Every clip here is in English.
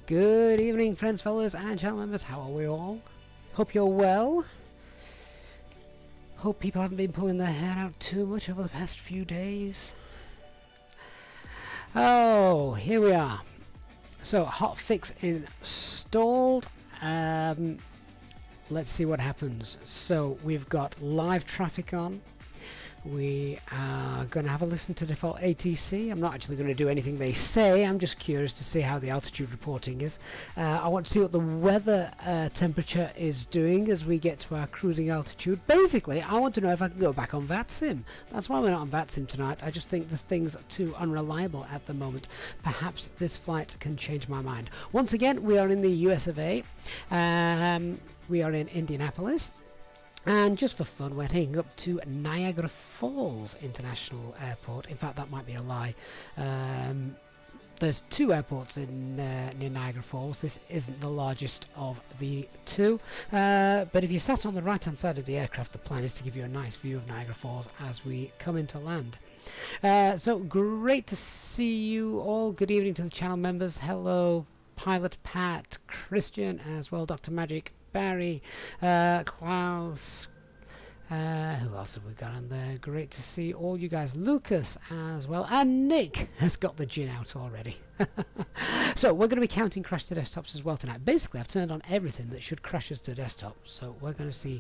Good evening, friends, fellas, and channel members. How are we all? Hope you're well. Hope people haven't been pulling their hair out too much over the past few days. Oh, here we are. So, Hotfix installed. Let's see what happens. So, we've got live traffic on. We are going to have a listen to default ATC. I'm not actually going to do anything they say. I'm just curious to see how the altitude reporting is. I want to see what the weather temperature is doing as we get to our cruising altitude. Basically, I want to know if I can go back on VATSIM. That's why we're not on VATSIM tonight. I just think the thing's too unreliable at the moment. Perhaps this flight can change my mind. Once again, we are in the US of A. We are in Indianapolis. And just for fun, we're taking up to Niagara Falls International Airport. In fact, that might be a lie. There's two airports in near Niagara Falls. This isn't the largest of the two. But if you sat on the right-hand side of the aircraft, the plan is to give you a nice view of Niagara Falls as we come into land. So great to see you all. Good evening to the channel members. Hello, Pilot Pat, Christian as well, Dr. Magic, Barry, Klaus, who else have we got on there? Great to see all you guys. Lucas as well, and Nick has got the gin out already. So we're going to be counting crash to desktops as well tonight. Basically, I've turned on everything that should crash us to desktop, so we're going to see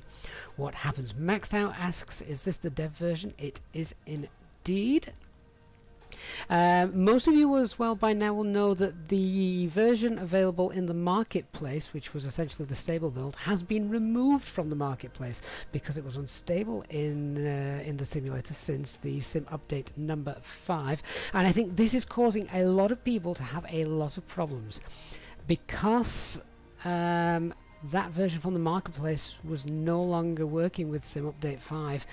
what happens. Maxed Out asks, is this the dev version? It is indeed. Most of you as well by now will know that the version available in the marketplace, which was essentially the stable build, has been removed from the marketplace because it was unstable in the simulator since the sim update number 5, and I think this is causing a lot of people to have a lot of problems because that version from the marketplace was no longer working with sim update 5.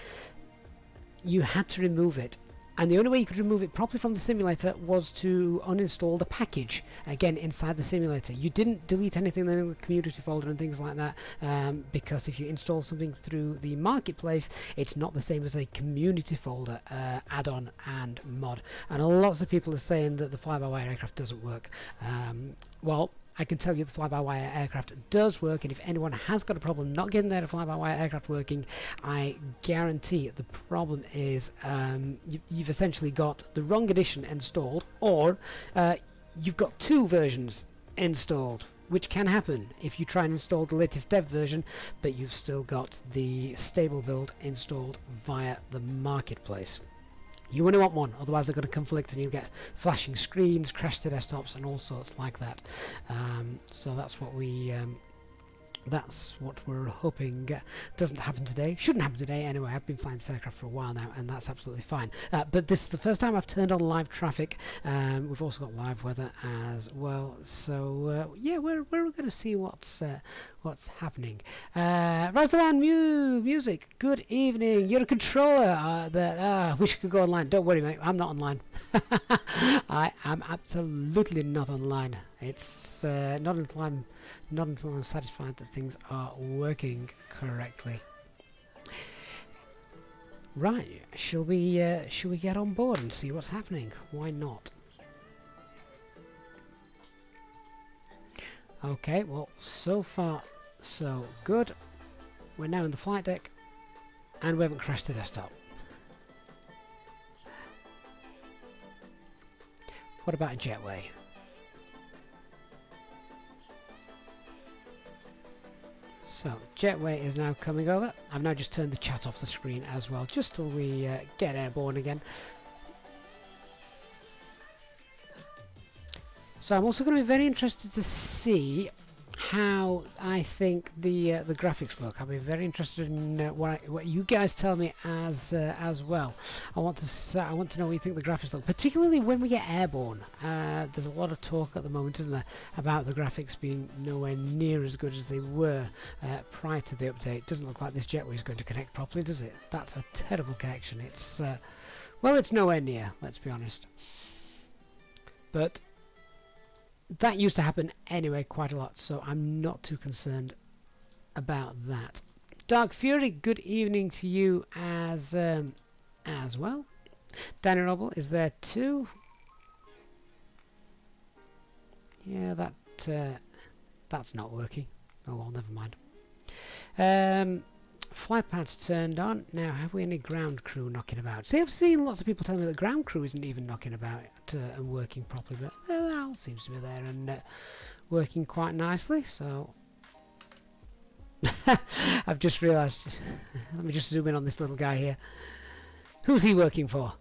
You had to remove it. And the only way you could remove it properly from the simulator was to uninstall the package again inside the simulator. You didn't delete anything in the community folder and things like that, because if you install something through the marketplace, it's not the same as a community folder add-on and mod. And lots of people are saying that the fly-by-wire aircraft doesn't work. Well, I can tell you the fly-by-wire aircraft does work, and if anyone has got a problem not getting their fly-by-wire aircraft working, I guarantee the problem is you've essentially got the wrong edition installed, or you've got two versions installed, which can happen if you try and install the latest dev version, but you've still got the stable build installed via the marketplace. You want to want one, otherwise they're going to conflict and you'll get flashing screens, crash to desktops and all sorts like that. So that's what we're hoping doesn't happen today. Shouldn't happen today anyway. I've been flying this aircraft for a while now and that's absolutely fine. But this is the first time I've turned on live traffic. We've also got live weather as well. So yeah, we're going to see what's happening. Razdavan Music, good evening. You're a controller. Wish you could go online. Don't worry, mate. I'm not online. I am absolutely not online. It's not until I'm satisfied that things are working correctly. Right, shall we get on board and see what's happening? Why not? Okay, well, so far so good. We're now in the flight deck and we haven't crashed the desktop. What about a jetway? So, jetway is now coming over. I've now just turned the chat off the screen as well, just till we get airborne again. So I'm also going to be very interested to see how I think the graphics look. I'll be very interested in what you guys tell me as well. I want to know what you think the graphics look, particularly when we get airborne. There's a lot of talk at the moment, isn't there, about the graphics being nowhere near as good as they were prior to the update. Doesn't look like this jetway is going to connect properly, does it? That's a terrible connection. It's well, it's nowhere near. Let's be honest. But that used to happen anyway quite a lot, so I'm not too concerned about that. Dark Fury, good evening to you as well. Danny Robble is there too. Yeah, that that's not working. Oh well, never mind. Fly pads turned on. Now, have we any ground crew knocking about? See, I've seen lots of people telling me that ground crew isn't even knocking about and working properly, but that all seems to be there and working quite nicely. So I've just realised. Let me just zoom in on this little guy here. Who's he working for?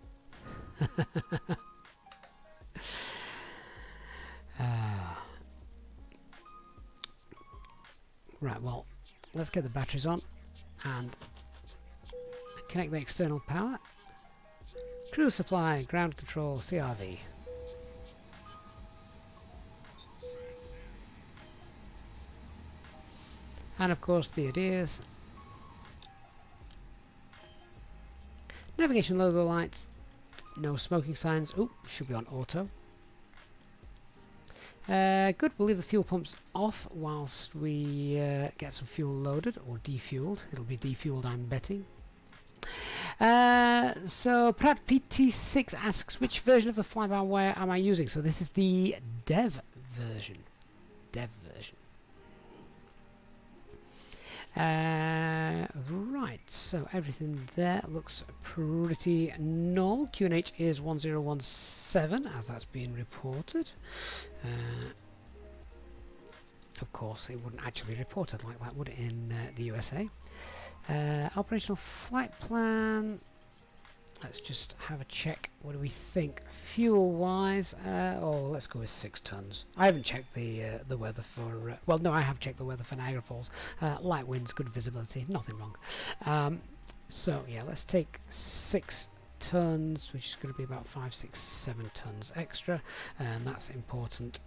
Right, well, let's get the batteries on and connect the external power. Crew supply, ground control, CRV. And of course the ADIRS. Navigation logo lights. No smoking signs. Oh, should be on auto. Good, we'll leave the fuel pumps off whilst we get some fuel loaded or defueled. It'll be defueled, I'm betting. So Pratt PT6 asks, which version of the fly-by-wire am I using? So this is the dev version. Right, so everything there looks pretty normal. QNH is 1017 as that's being reported. Of course it wouldn't actually be reported like that, would it, in the USA. Operational flight plan. Let's just have a check. What do we think fuel wise? Oh, let's go with 6 tons. I haven't checked the weather for well, no, I have checked the weather for Niagara Falls. Light winds, good visibility, nothing wrong. So yeah, let's take 6 tons, which is going to be about 5, 6, 7 tons extra, and that's important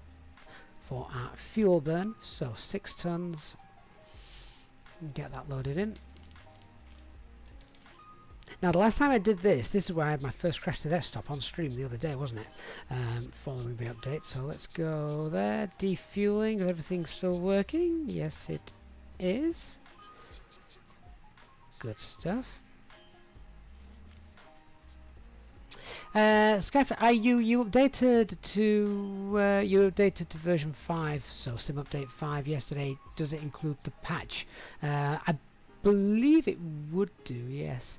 for our fuel burn. So 6 tons, get that loaded in. Now the last time I did this is where I had my first crash to desktop on stream the other day, wasn't it? Following the update. So let's go there. Defueling. Is everything still working? Yes, it is. Good stuff. Skyfire, you updated to version 5, so sim update 5 yesterday. Does it include the patch? I believe it would do, yes.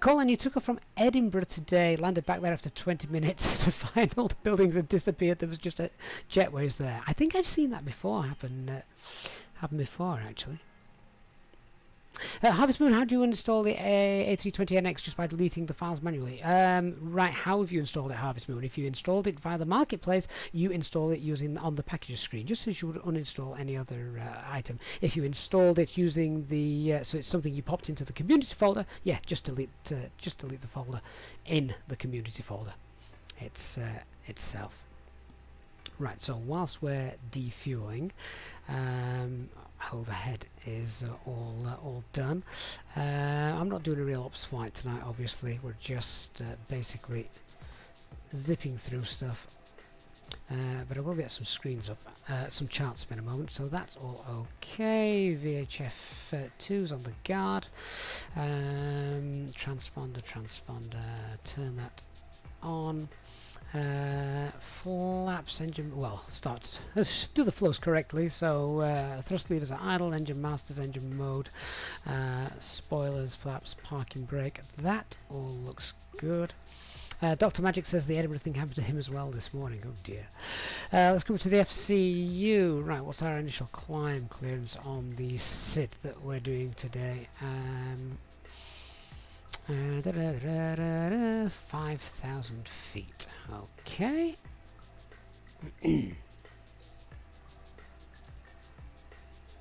Colin, you took off from Edinburgh today, landed back there after 20 minutes to find all the buildings had disappeared. There was just a jetways there. I think I've seen that before happen before, actually. Harvest Moon, how do you install the A320NX just by deleting the files manually? Right, how have you installed it, Harvest Moon? If you installed it via the marketplace, you install it using on the packages screen, just as you would uninstall any other item. If you installed it using the so it's something you popped into the community folder, yeah, just delete the folder in the community folder itself. Right, so whilst we're defueling, overhead is all done. I'm not doing a real ops flight tonight, obviously. We're just basically zipping through stuff. But I will get some screens up, some charts up in a moment, so that's all okay. VHF 2's on the guard. Transponder, turn that on. Flaps, engine, well, let's do the flows correctly. So thrust levers are idle, engine masters, engine mode, spoilers, flaps, parking brake, that all looks good. Dr. Magic says the Edinburgh thing happened to him as well this morning. Oh dear. Let's come to the FCU. Right, what's our initial climb clearance on the SID that we're doing today? 5,000 feet. Okay. There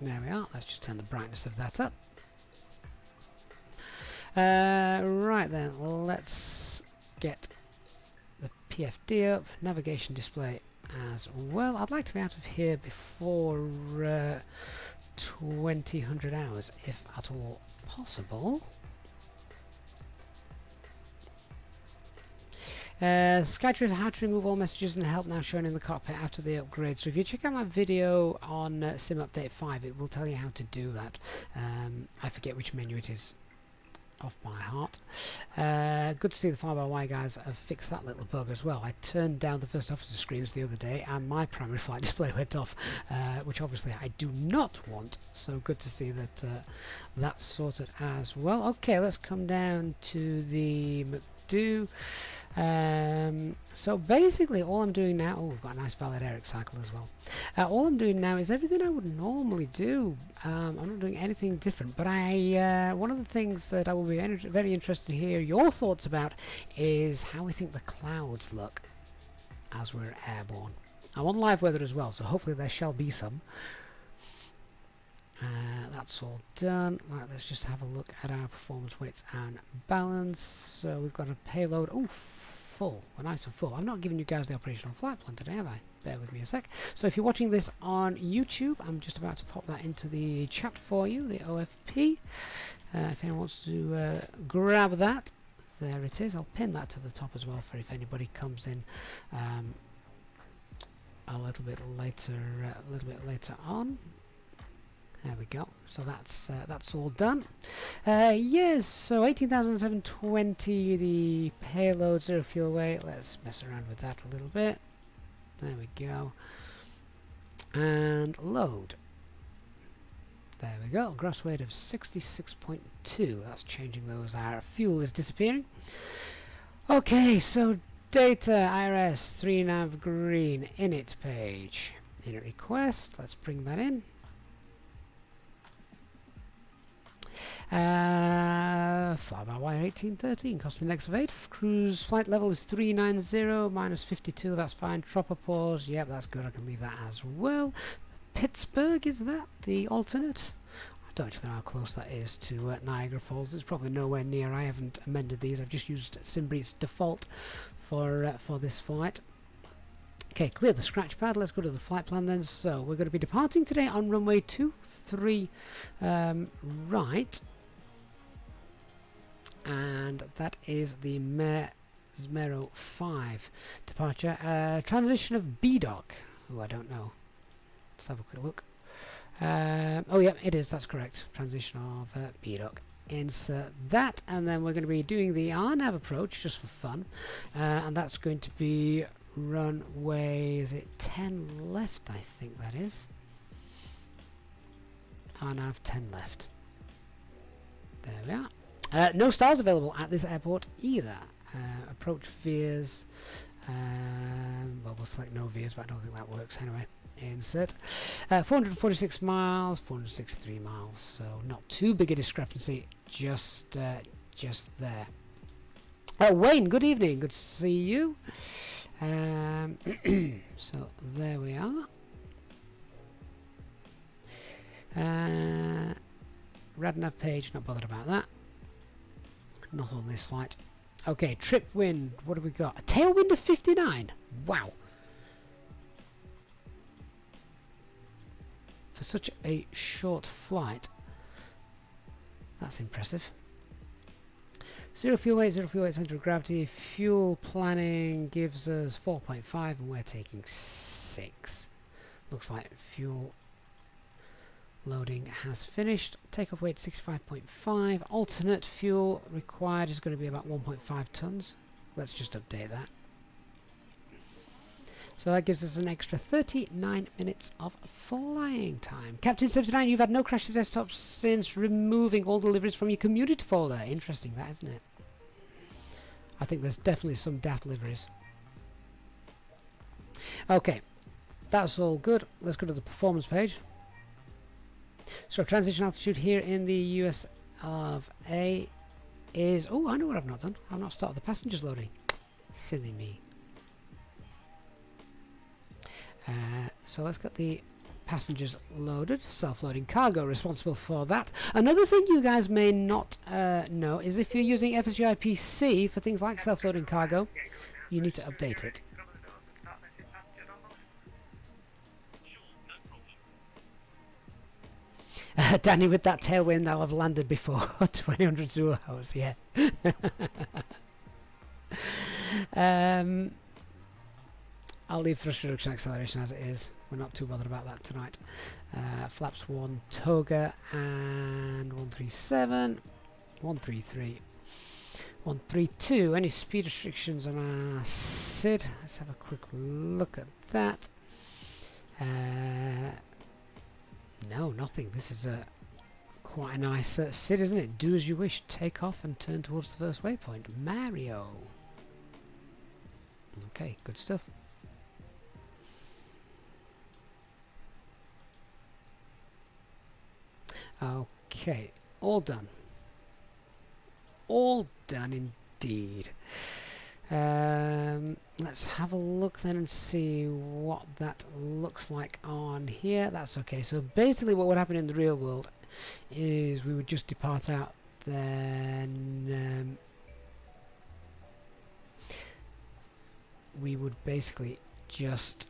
we are. Let's just turn the brightness of that up. Right then, let's get the PFD up. Navigation display as well. I'd like to be out of here before 2000 hours, if at all possible. SkyTrip, how to remove all messages and help now shown in the cockpit after the upgrade. So if you check out my video on Sim Update 5, it will tell you how to do that. I forget which menu it is off by heart. Good to see the FlyByWire guys have fixed that little bug as well. I turned down the first officer screens the other day and my primary flight display went off, which obviously I do not want, so good to see that that's sorted as well. Okay, let's come down to the MCDU. So basically all I'm doing now, oh, we've got a nice valid Eric cycle as well. All I'm doing now is everything I would normally do. I'm not doing anything different, but one of the things that I will be very interested to hear your thoughts about is how we think the clouds look as we're airborne. I'm on live weather as well, so hopefully there shall be some. That's all done. Right, let's just have a look at our performance, weights and balance. So we've got a payload. Oh, full. We're nice and full. I'm not giving you guys the operational flight plan today, have I? Bear with me a sec. So if you're watching this on YouTube, I'm just about to pop that into the chat for you, the OFP. If anyone wants to grab that, there it is. I'll pin that to the top as well for if anybody comes in a little bit later on. There we go. So that's all done. Yes. So 18,720. The payload, 0 fuel weight. Let's mess around with that a little bit. There we go. And load. There we go. Gross weight of 66.2. That's changing those. Our fuel is disappearing. Okay. So data IRS 3 nav green init page. Init request. Let's bring that in. FlyByWire A320, cost index of 8, cruise flight level is 390, minus 52, that's fine. Tropopause, yep, that's good, I can leave that as well. Pittsburgh, is that the alternate? I don't actually know how close that is to Niagara Falls. It's probably nowhere near. I haven't amended these, I've just used Simbri's default for this flight. Okay, clear the scratch pad. Let's go to the flight plan then. So we're going to be departing today on runway 23 right, and that is the Mesmero 5 departure. Transition of B-Dock. Oh, I don't know. Let's have a quick look. Oh yeah, it is, that's correct. Transition of B-Dock. Insert that, and then we're going to be doing the RNAV approach just for fun, and that's going to be runway, is it 10 left? I think that is. RNAV 10 left. There we are. No stars available at this airport either. Approach veers. Well, we'll select no veers, but I don't think that works anyway. Insert. 446 miles, 463 miles. So not too big a discrepancy. Just there. Wayne, good evening. Good to see you. So there we are. Radnav page, not bothered about that. Not on this flight. Okay, trip wind, what have we got? A tailwind of 59. Wow. For such a short flight, that's impressive. 0 fuel weight, center of gravity. Fuel planning gives us 4.5 and we're taking 6. Looks like fuel loading has finished. Takeoff weight 65.5. Alternate fuel required is going to be about 1.5 tons. Let's just update that. So that gives us an extra 39 minutes of flying time. Captain 79, you've had no crash to desktop since removing all deliveries from your community folder. Interesting, that, isn't it? I think there's definitely some DAT deliveries. Okay, that's all good. Let's go to the performance page. So transition altitude here in the US of A is... Oh, I know what I've not done. I've not started the passengers loading. Silly me. So let's get the passengers loaded. Self-loading cargo responsible for that. Another thing you guys may not know is if you're using FSGI PC for things like self-loading cargo, you need to update it. Danny, with that tailwind, I'll have landed before 2000 Zulu hours, yeah. I'll leave thrust reduction acceleration as it is. We're not too bothered about that tonight. Flaps 1 Toga and 137. 133. 132. Any speed restrictions on our SID? Let's have a quick look at that. No, nothing. This is quite a nice SID, isn't it? Do as you wish. Take off and turn towards the first waypoint. Mario. Okay, good stuff. Okay, all done. All done indeed. Let's have a look then and see what that looks like on here. That's okay. So basically what would happen in the real world is we would just depart out, then we would basically just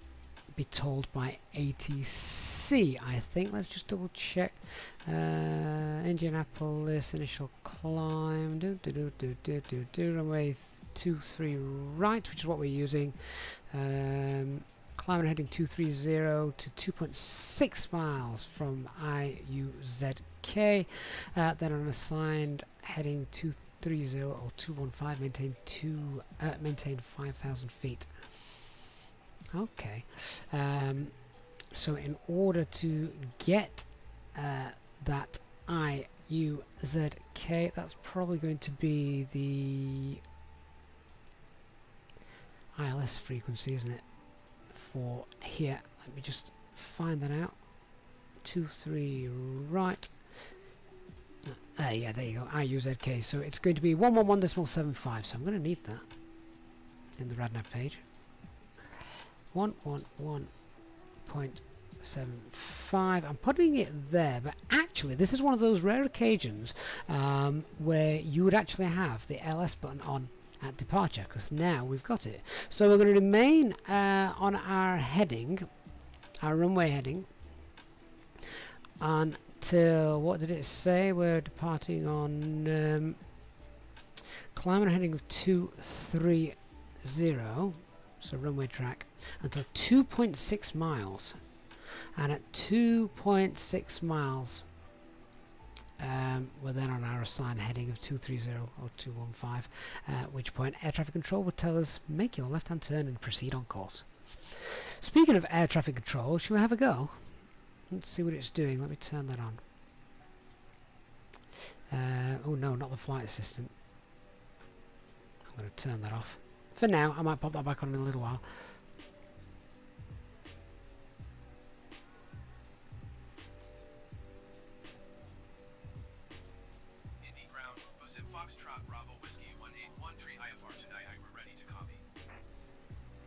be told by ATC, I think. Let's just double check. Indianapolis initial climb, runway 23 right, which is what we're using. Climb and heading 230 to 2.6 miles from IUZK. Then on assigned heading 230 or 215, maintain 5,000 feet. Okay, so in order to get that IUZK, that's probably going to be the ILS frequency, isn't it? For here, let me just find that out. 23 right. Yeah, there you go. IUZK. So it's going to be 111.75. So I'm going to need that in the RadNav page. 111.75. I'm putting it there, but actually this is one of those rare occasions where you would actually have the LS button on at departure, because now we've got it. So we're going to remain on our heading, our runway heading, until, what did it say? We're departing on climb and heading of 230, so runway track, until 2.6 miles, and at 2.6 miles we're then on our assigned heading of 230 or 215, at which point air traffic control would tell us make your left hand turn and proceed on course. Speaking of air traffic control, shall we have a go? Let's see what it's doing. Let me turn that on. Oh no, not the flight assistant. I'm going to turn that off for now. I might pop that back on in a little while. Foxtrot Bravo Whiskey 1813 IFR tonight. We're ready to copy.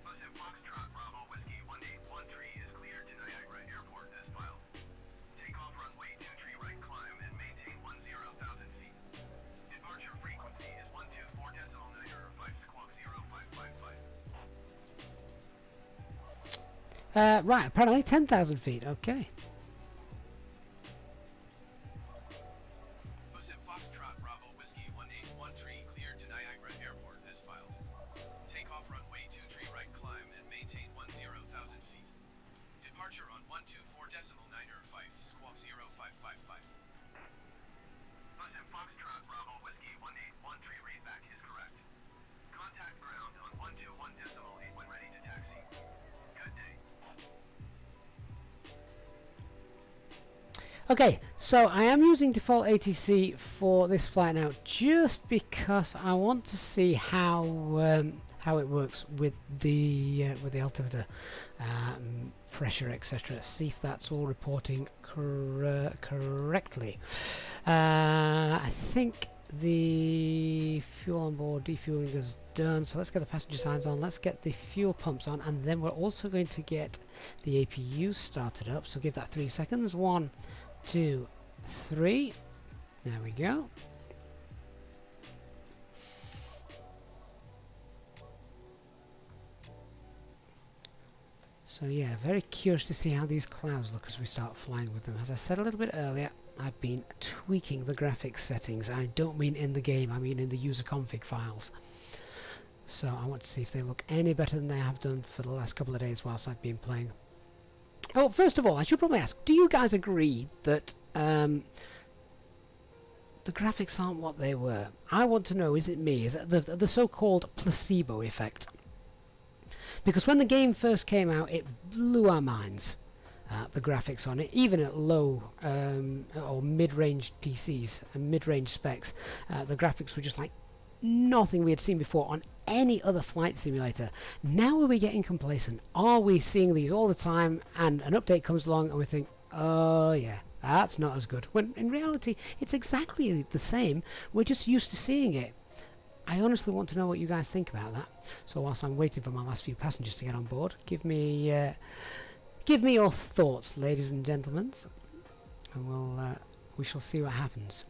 Listen, Foxtrot Bravo Whiskey 1813 is cleared to Niagara Airport as filed. Takeoff runway 23 right climb and maintain 10,000 feet. Departure frequency is 124.9 or 5 squawk 05555. Right, apparently 10,000 feet. Okay. Okay, so I am using default ATC for this flight now, just because I want to see how it works with the altimeter pressure, etc. See if that's all reporting correctly. I think the fuel on board defueling is done, so let's get the passenger signs on, let's get the fuel pumps on, and then we're also going to get the APU started up. So give that 3 seconds. 1, 2, 3. There we go. So yeah, very curious to see how these clouds look as we start flying with them. As I said a little bit earlier, I've been tweaking the graphics settings, and I don't mean in the game, I mean in the user config files. So I want to see if they look any better than they have done for the last couple of days whilst I've been playing. Oh, first of all, I should probably ask, do you guys agree that the graphics aren't what they were. I want to know, is it me? Is it the so-called placebo effect? Because when the game first came out, it blew our minds. The graphics on it, even at low or mid-range PCs and mid-range specs, the graphics were just like nothing we had seen before on any other flight simulator. Now are we getting complacent? Are we seeing these all the time and an update comes along and we think, oh yeah, that's not as good, when in reality it's exactly the same, we're just used to seeing it. I honestly want to know what you guys think about that. So whilst I'm waiting for my last few passengers to get on board, give me your thoughts, ladies and gentlemen, and we shall see what happens.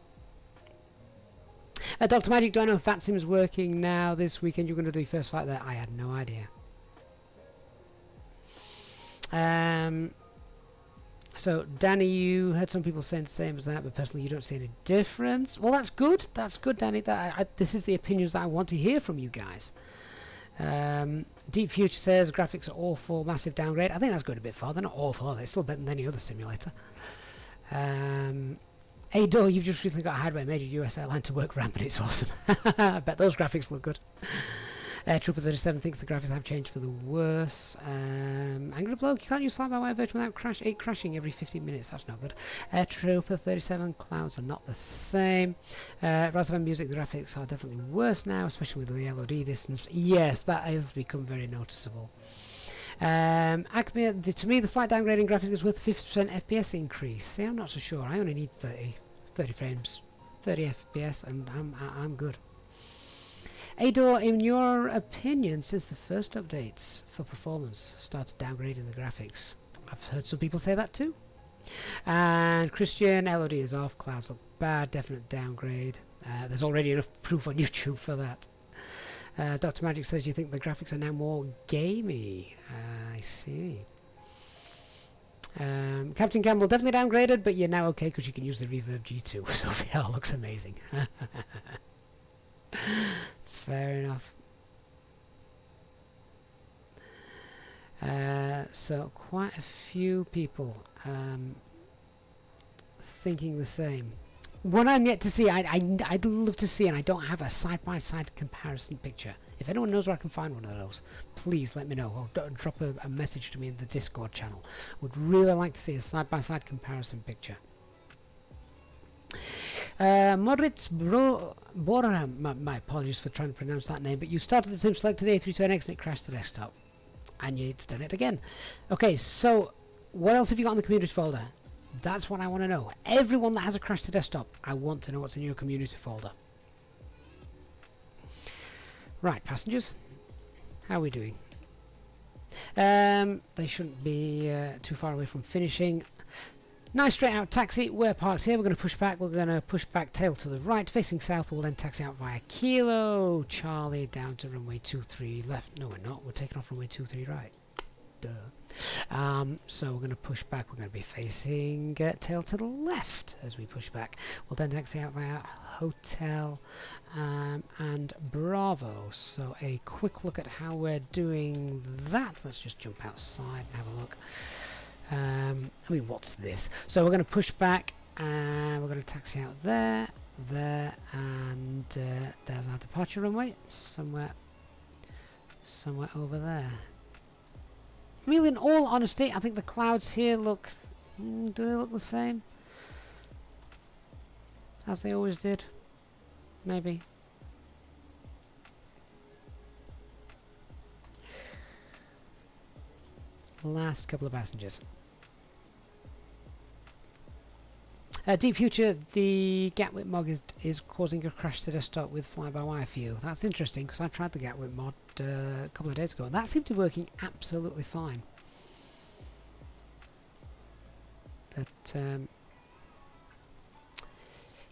Dr. Magic, do I know if VATSIM's working now this weekend? You're going to do first flight there? I had no idea. So, Danny, you heard some people saying the same as that, but personally you don't see any difference. Well, that's good. That's good, Danny. This is the opinions that I want to hear from you guys. Deep Future says graphics are awful, massive downgrade. I think that's going a bit far. They're not awful, are they? Still better than any other simulator. Ador, you've just recently got hired by a major US airline to work ramp, and it's awesome. I bet those graphics look good. Trooper 37 thinks the graphics have changed for the worse. Angry Bloke, you can't use fly-by-wire version without crashing every 15 minutes. That's not good. Trooper 37, clouds are not the same. Raspberry Music, the graphics are definitely worse now, especially with the LOD distance. Yes, that has become very noticeable. Acme, to me, the slight downgrade in graphics is worth 50% FPS increase. See, I'm not so sure. I only need 30 frames, 30 FPS, and I'm good. Ador, in your opinion, since the first updates for performance started downgrading the graphics, I've heard some people say that too. And Christian, LOD is off, clouds look bad, definite downgrade. There's already enough proof on YouTube for that. Dr. Magic says you think the graphics are now more gamey. I see. Captain Campbell, definitely downgraded, but you're now okay because you can use the Reverb G2. So VR looks amazing. Fair enough. So quite a few people thinking the same. What I'm yet to see, I'd love to see, and I don't have a side-by-side comparison picture. If anyone knows where I can find one of those, please let me know, or drop a message to me in the Discord channel. Would really like to see a side-by-side comparison picture. Moritz Bora, my apologies for trying to pronounce that name, but you started the sim, selected the A320X and it crashed the desktop. And it's done it again. Okay, so what else have you got in the community folder? That's what I want to know. Everyone that has a crash to desktop, I want to know what's in your community folder. Right, passengers, how are we doing? They shouldn't be too far away from finishing. Nice straight out taxi. We're parked here. We're going to push back. We're going to push back tail to the right, facing south. We'll then taxi out via Kilo Charlie down to runway 23 left. No, we're not. We're taking off runway 23 right. Duh. So we're going to push back. We're going to be facing tail to the left as we push back. We'll then taxi out via Hotel and Bravo. So a quick look at how we're doing that. Let's just jump outside and have a look. I mean, what's this? So we're going to push back and we're going to taxi out there, and there's our departure runway, somewhere over there. I mean, in all honesty, I think the clouds here look, do they look the same as they always did? Maybe. Last couple of passengers. Deep Future, the Gatwick mod is causing a crash to desktop with fly-by-wire view. That's interesting because I tried the Gatwick mod a couple of days ago and that seemed to be working absolutely fine. But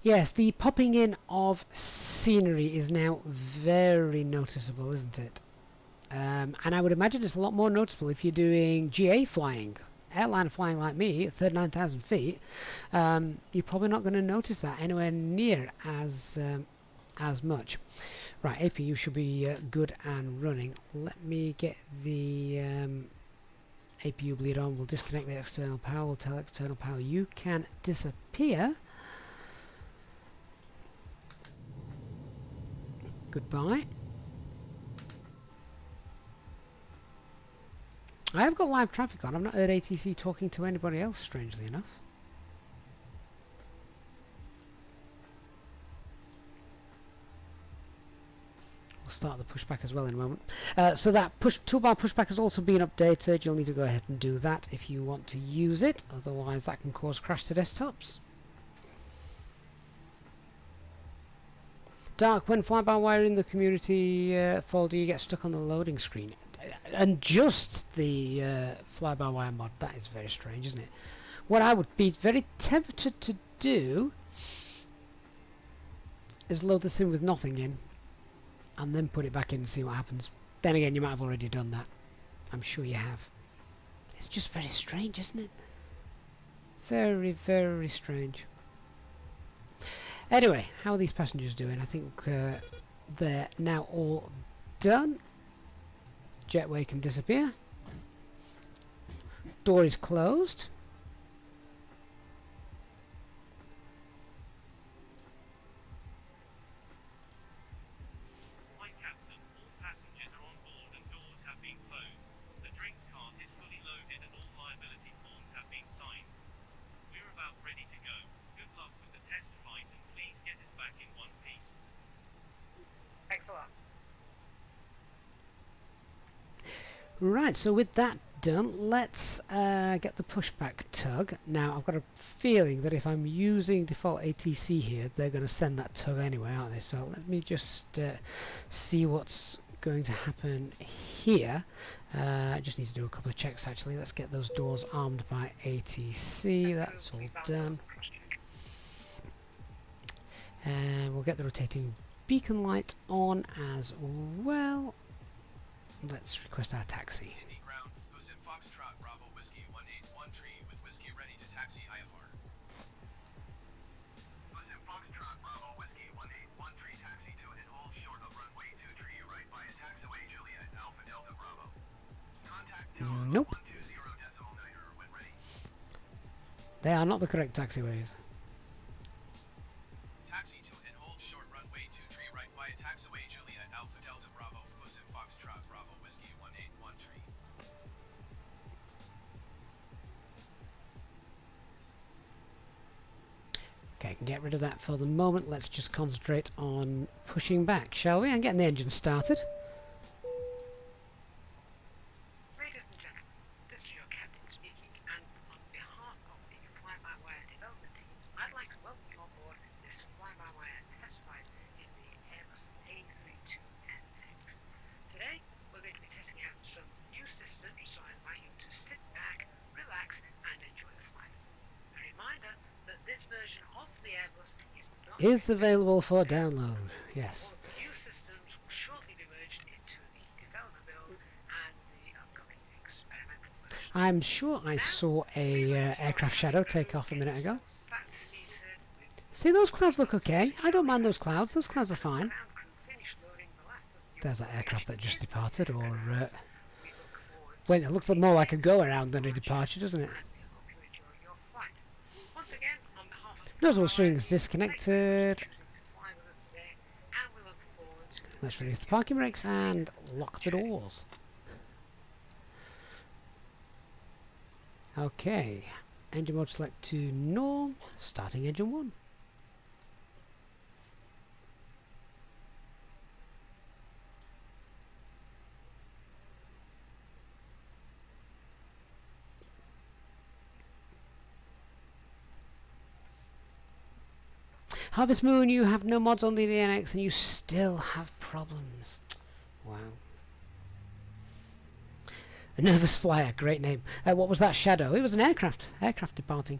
yes, the popping in of scenery is now very noticeable, isn't it? And I would imagine it's a lot more noticeable if you're doing GA flying. Airliner flying like me at 39,000 feet, you're probably not going to notice that anywhere near as much. Right, APU should be good and running. Let me get the APU bleed on. We'll disconnect the external power. We'll tell external power you can disappear. Goodbye. I have got live traffic on. I've not heard ATC talking to anybody else, strangely enough. We'll start the pushback as well in a moment. So that toolbar pushback has also been updated. You'll need to go ahead and do that if you want to use it. Otherwise that can cause crash to desktops. Dark, when FlyByWire in the community folder you get stuck on the loading screen. And just the FlyByWire mod. That is very strange, isn't it? What I would be very tempted to do is load this in with nothing in and then put it back in and see what happens. Then again, you might have already done that. I'm sure you have. It's just very strange, isn't it? Very, very strange. Anyway, how are these passengers doing? I think they're now all done. Jetway can disappear. Door is closed. My captain, all passengers are on board and doors have been closed. The drink cart is fully loaded and all liability forms have been signed. We're about ready to go. Good luck with the test flight and please get us back in one piece. Thanks a lot. Right, so with that done, let's get the pushback tug. Now, I've got a feeling that if I'm using default ATC here, they're going to send that tug anyway, aren't they? So let me just see what's going to happen here. I just need to do a couple of checks, actually. Let's get those doors armed by ATC. That's all done. And we'll get the rotating beacon light on as well. Let's request our taxi. Indy ground, Busan Foxtrot Bravo Whiskey 181 with whiskey ready to taxi IFR. Busan Foxtrot Bravo Whiskey 181 taxi to and hold short of runway 23 right by a taxiway Juliet Alpha Delta Bravo. Contact tower Nope. 120.9er when ready. They are not the correct taxiways. Taxi to and hold short runway 23 right by a taxiway Juliet Alpha Delta Bravo. Busan Foxtrot Bravo Whiskey 1813. Okay, can get rid of that for the moment. Let's just concentrate on pushing back, shall we? And getting the engine started. Ladies and gentlemen, this is your captain speaking, and on behalf of the FlyByWire development team, I'd like to welcome you on board this FlyByWire test flight in the Airbus A320. Today, we're going to be testing out some new systems, so I invite you to sit back, relax, and enjoy the flight. A reminder that this version of the Airbus Is available for download. Yes. all of the new systems will shortly be merged into the development build and the upcoming experimental version. I'm sure I saw a aircraft shadow take off a minute ago. Sat seated with See, those clouds look okay. I don't mind those clouds. Those clouds are fine. ground crew finished loading the last of the There's that aircraft that just departed, or we look forward well, it looks more like a go around than a departure, doesn't it? and we hope you enjoy your flight. Once again, on behalf of Nozzle strings disconnected. choosing to fly with us today, and we look forward to Let's release the parking brakes and lock the doors. Okay. Engine mode select to norm. Starting engine 1. Harvest Moon, you have no mods on the DNX and you still have problems. Wow. A nervous flyer, great name. What was that shadow? It was an aircraft. Aircraft departing.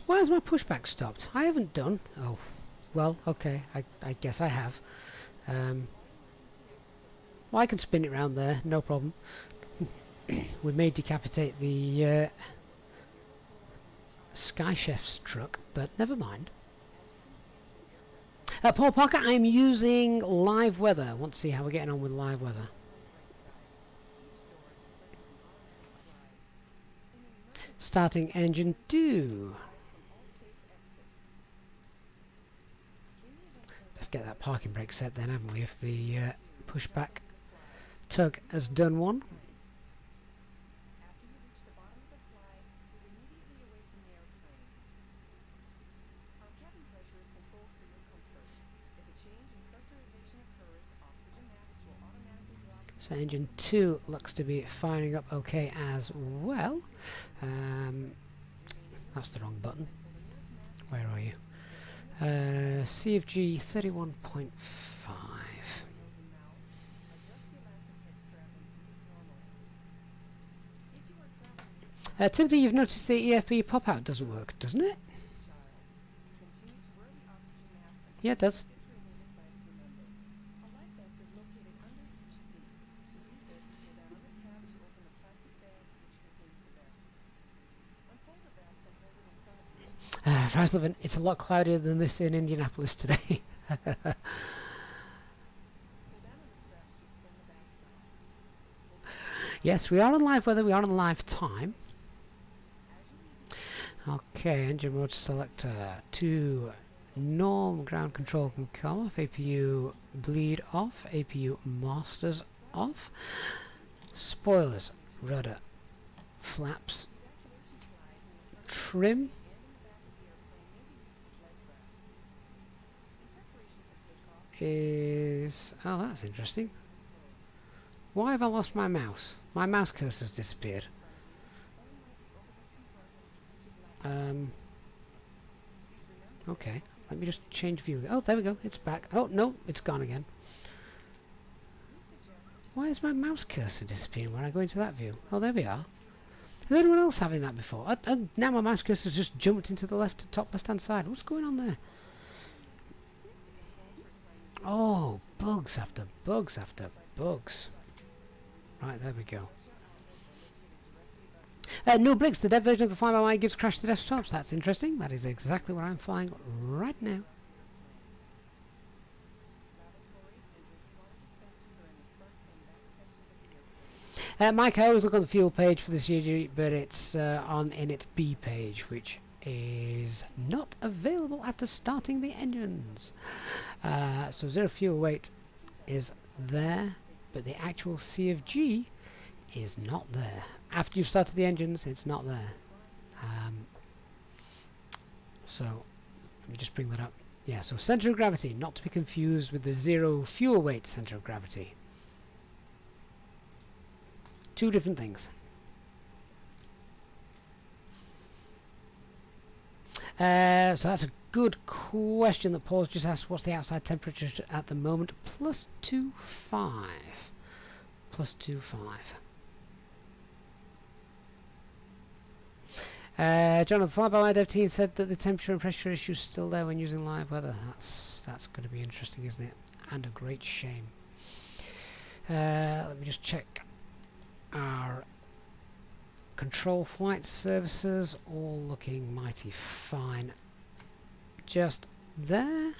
Why has my pushback stopped? I haven't done. Oh, well, okay, I guess I have. Well, I can spin it round there, no problem. We may decapitate the Sky Chef's truck, but never mind. Paul Parker, I'm using live weather. Want to see how we're getting on with live weather. Starting engine 2. Let's get that parking brake set then, haven't we? If the pushback tug has done one. So engine 2 looks to be firing up okay as well. That's the wrong button. Where are you? CFG 31.5. Timothy, you've noticed the EFB pop-out doesn't work, doesn't it? Yeah, it does. Fryslevin, it's a lot cloudier than this in Indianapolis today. Yes, we are on live weather, we are on live time. Okay, engine mode selector to norm, ground control can come off, APU bleed off, APU masters off, spoilers, rudder, flaps, trim. Is... oh, that's interesting. Why have I lost my mouse? My mouse cursor's disappeared. Okay, let me just change view. Oh, there we go, it's back. Oh, no, it's gone again. Why is my mouse cursor disappearing when I go into that view? Oh, there we are. Is anyone else having that before? Now my mouse cursor's just jumped into the top left-hand side. What's going on there? Oh, bugs after bugs after bugs. Right, there we go. No bricks, the dev version of the FlyByWire gives crash to desktops. That's interesting. That is exactly what I'm flying right now. Mike, I always look on the fuel page for this UG, but it's on init B page, which is not available after starting the engines. So zero fuel weight is there, but the actual CFG is not there. After you've started the engines, it's not there. So let me just bring that up. Yeah, so center of gravity, not to be confused with the zero fuel weight center of gravity. Two different things. So that's a good question that Paul's just asked. What's the outside temperature at the moment? Plus 2.5. Plus 2.5. John of the FlyByWire dev team said that the temperature and pressure issue is still there when using live weather. That's going to be interesting, isn't it? And a great shame. Let me just check our control flight services, all looking mighty fine. Just there.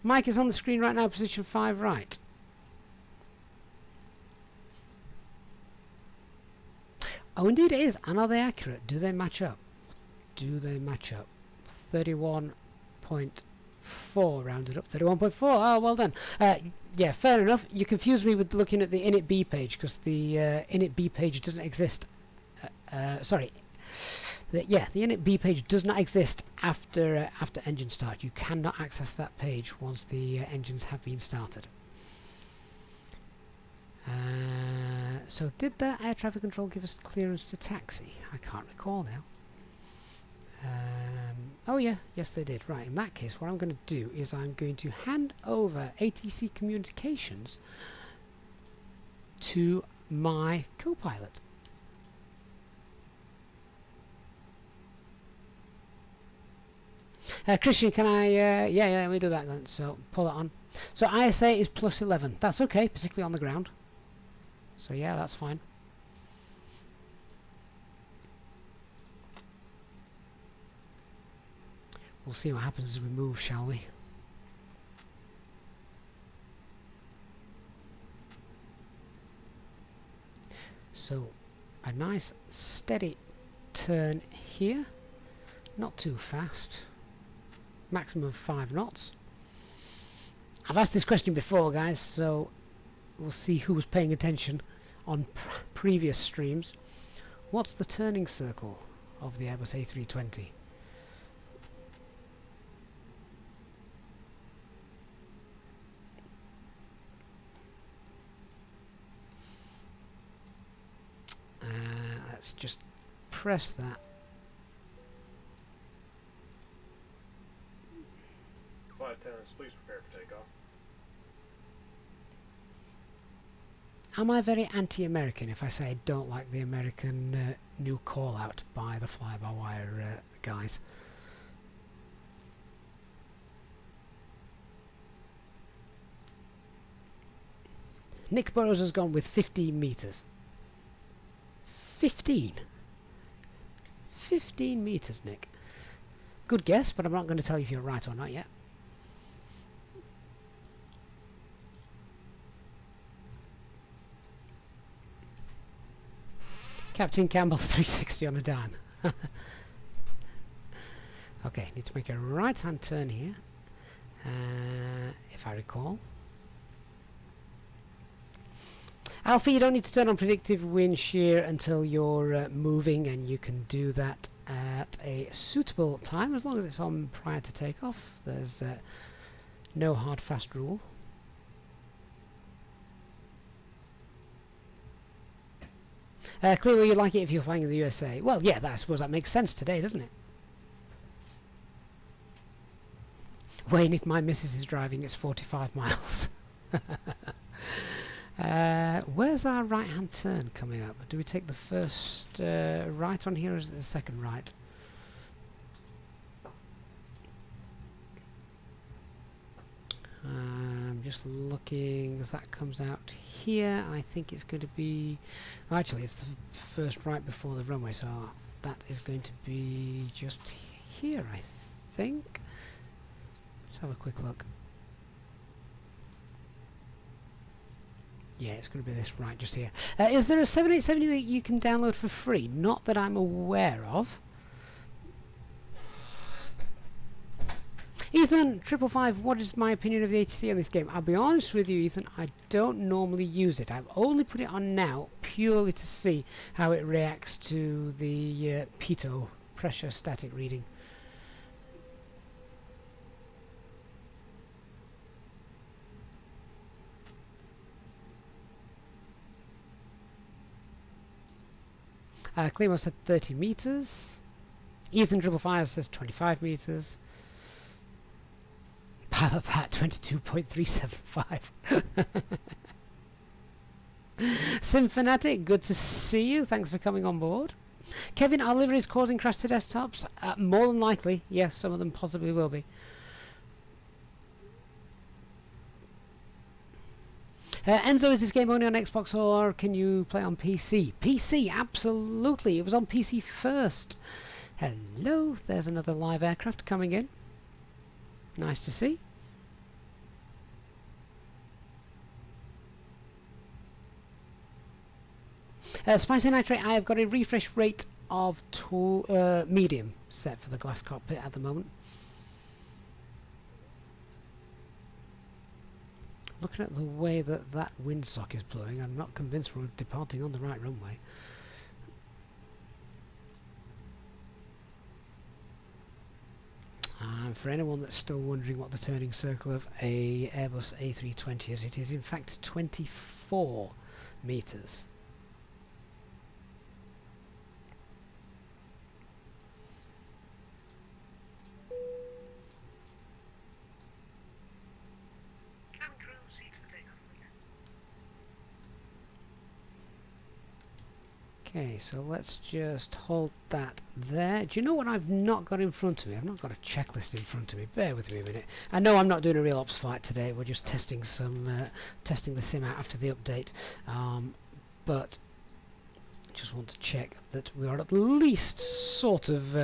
Mike is on the screen right now, position 5 right. Oh, indeed it is. And are they accurate? Do they match up? Do they match up? 31.4 rounded up. 31.4. Oh, well done. Yeah, fair enough. You confused me with looking at the init B page because the init B page doesn't exist. Sorry. The init B page does not exist after engine start. You cannot access that page once the engines have been started. So did the air traffic control give us clearance to taxi? I can't recall now. Oh yeah, yes they did. Right, in that case what I'm going to do is I'm going to hand over ATC communications to my co-pilot. Christian, can I... yeah, let me do that then. So, pull that on. So, ISA is plus 11. That's okay, particularly on the ground. So, yeah, that's fine. We'll see what happens as we move, shall we? So, a nice steady turn here. Not too fast. Maximum 5 knots. I've asked this question before, guys, so we'll see who was paying attention on previous streams. What's the turning circle of the Airbus A320? Let's just press that. Flight attendants, please prepare for takeoff. Am I very anti-American if I say I don't like the American new call-out by the fly-by-wire guys? Nick Burrows has gone with 15 metres. 15? 15 metres, Nick. Good guess, but I'm not going to tell you if you're right or not yet. Captain Campbell 360 on a dime. Okay, need to make a right hand turn here, if I recall. Alfie, you don't need to turn on predictive wind shear until you're moving, and you can do that at a suitable time as long as it's on prior to takeoff. There's no hard fast rule. Clearly you'd like it if you're flying in the USA. Well, yeah, I suppose that makes sense today, doesn't it? Wayne, if my missus is driving, it's 45 miles. Where's our right hand turn coming up? Do we take the first right on here, or is it the second right? I'm just looking as that comes out here. I think it's going to be... Actually, it's the first right before the runway, so that is going to be just here, I think. Let's have a quick look. Yeah, it's going to be this right just here. Is there a 7870 that you can download for free? Not that I'm aware of. Ethan, 555, what is my opinion of the ATC on this game? I'll be honest with you, Ethan, I don't normally use it. I've only put it on now purely to see how it reacts to the pitot, pressure static reading. Clemo said 30 metres. Ethan 555 says 25 metres. Pilot Pat 22.375. Simfanatic, good to see you. Thanks for coming on board. Kevin, are liveries causing crash to desktops? More than likely, yes, some of them possibly will be. Enzo, is this game only on Xbox or can you play on PC? PC, absolutely. It was on PC first. Hello, there's another live aircraft coming in. Nice to see. Spicy Nitrate, I have got a refresh rate of medium set for the glass cockpit at the moment. Looking at the way that that windsock is blowing, I'm not convinced we're departing on the right runway. For anyone that's still wondering what the turning circle of a Airbus A320 is, it is in fact 24 metres. Okay, so let's just hold that there. Do you know what I've not got in front of me? I've not got a checklist in front of me. Bear with me a minute. I know I'm not doing a real ops flight today. We're just testing testing the sim out after the update. But just want to check that we are at least sort of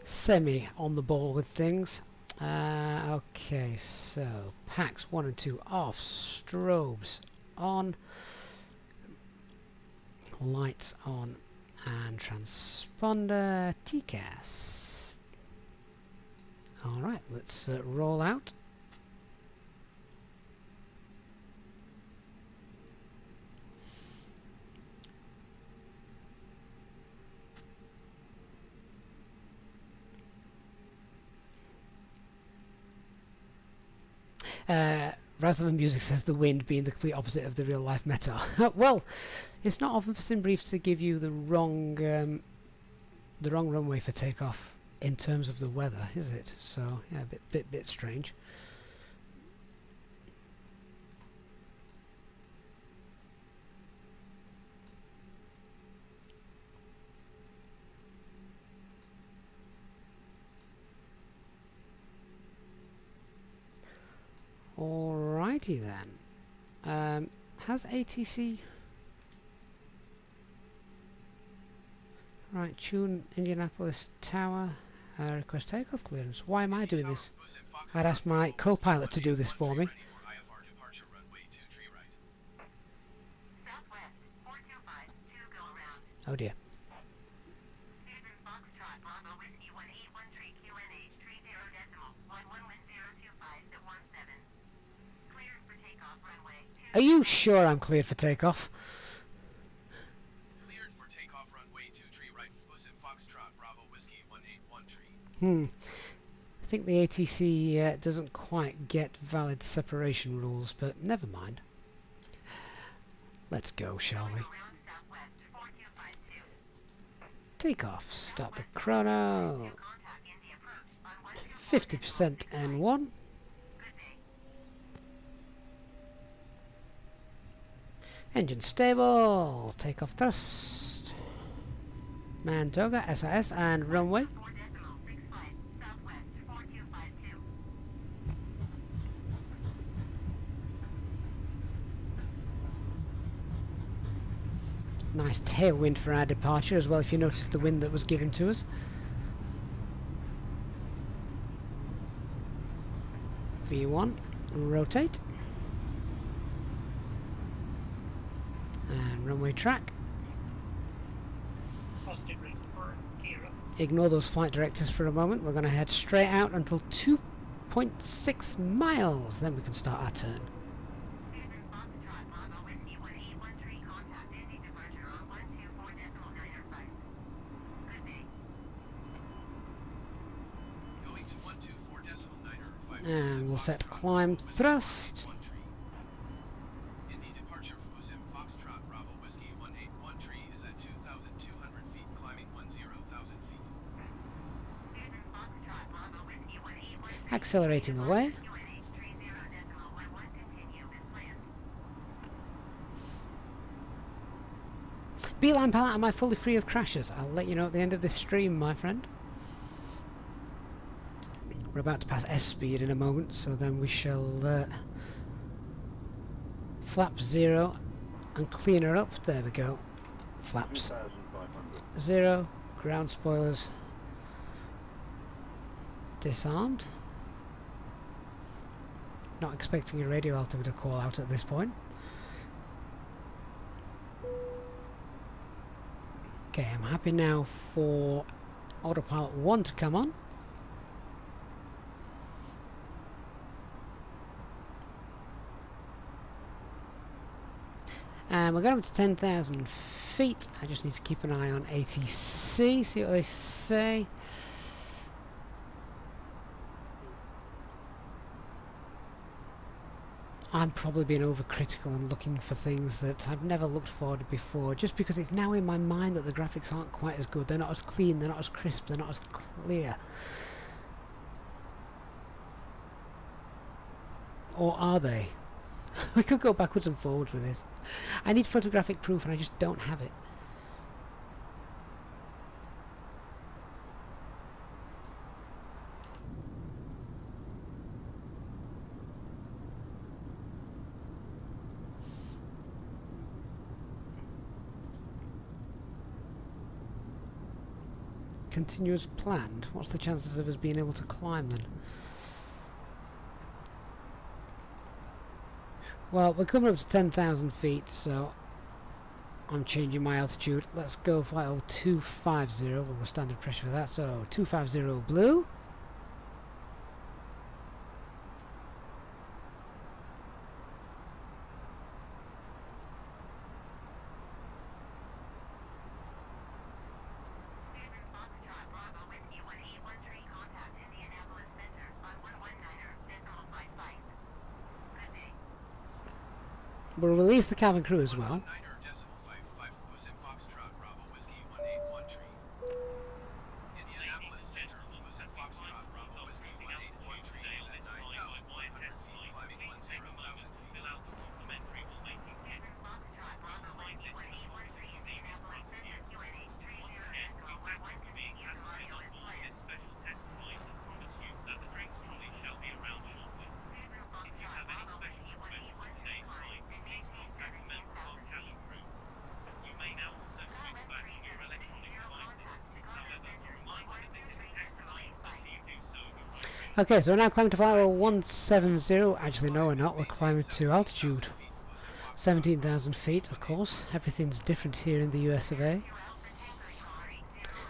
semi on the ball with things. Okay, so packs 1 and 2 off, strobes on, lights on, and transponder TCAS. Alright, let's roll out. Razzleman Music says the wind being the complete opposite of the real life meta. Well, it's not often for SimBrief to give you the wrong runway for takeoff in terms of the weather, is it? So yeah, a bit strange. Alrighty then. Has ATC... Right, tune Indianapolis Tower, request takeoff clearance. Why am I doing this? I'd ask my co-pilot to do this for me. Oh dear. Are you sure I'm cleared for takeoff? Cleared for takeoff runway 23 right, Pushback Foxtrot Bravo Whiskey 181 tree. I think the ATC doesn't quite get valid separation rules, but never mind. Let's go, shall we? Takeoff. Start the chrono. 50% N1. Engine stable. Takeoff thrust. Mantoga, SIS, and runway. Nice tailwind for our departure as well, if you notice the wind that was given to us. V1, rotate. And runway track. Ignore those flight directives for a moment. We're going to head straight out until 2.6 miles. Then we can start our turn. And we'll set climb thrust. In the departure for Pushback Foxtrot Bravo Whiskey 181 tree is at 2,200 feet, climbing 10,000 feet. Accelerating away. Beeline pilot, am I fully free of crashes? I'll let you know at the end of this stream, my friend. We're about to pass S speed in a moment, so then we shall flap 0 and clean her up. There we go. Flaps 0, ground spoilers disarmed. Not expecting a radio altimeter call out at this point. Okay, I'm happy now for autopilot 1 to come on. And we're going up to 10,000 feet. I just need to keep an eye on ATC, see what they say. I'm probably being overcritical and looking for things that I've never looked for before, just because it's now in my mind that the graphics aren't quite as good. They're not as clean, they're not as crisp, they're not as clear. Or are they? We could go backwards and forwards with this. I need photographic proof and I just don't have it. continue as planned. What's the chances of us being able to climb then? Well, we're coming up to 10,000 feet, so I'm changing my altitude. Let's go flight level 250. We'll go standard pressure for that. So 250 blue. We'll release the cabin crew as well. Okay, so we're now climbing to flight level 170. Actually, no, we're not. We're climbing to altitude 17,000 feet, of course. Everything's different here in the US of A.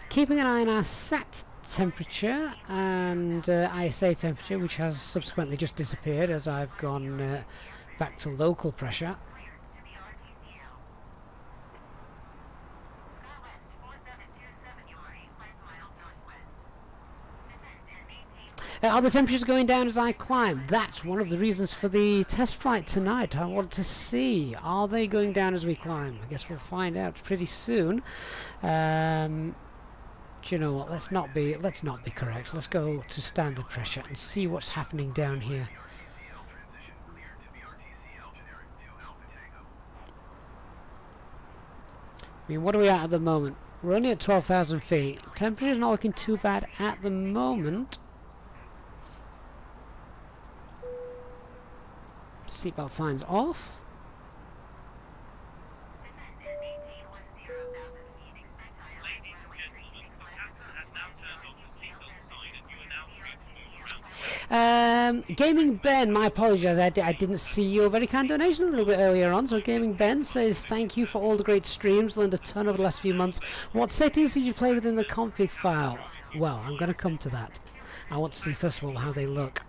Keeping an eye on our set temperature and ISA temperature, which has subsequently just disappeared as I've gone back to local pressure. Are the temperatures going down as I climb? That's one of the reasons for the test flight tonight. I want to see, are they going down as we climb? I guess we'll find out pretty soon. Do you know what? Let's not be correct. Let's go to standard pressure and see what's happening down here. I mean, what are we at the moment? We're only at 12,000 feet. Temperature's not looking too bad at the moment. Seatbelt signs off. Gaming Ben, my apologies, I didn't see your very kind donation a little bit earlier on. So Gaming Ben says, thank you for all the great streams, learned a ton over the last few months. What settings did you play within the config file? Well, I'm going to come to that. I want to see first of all how they look.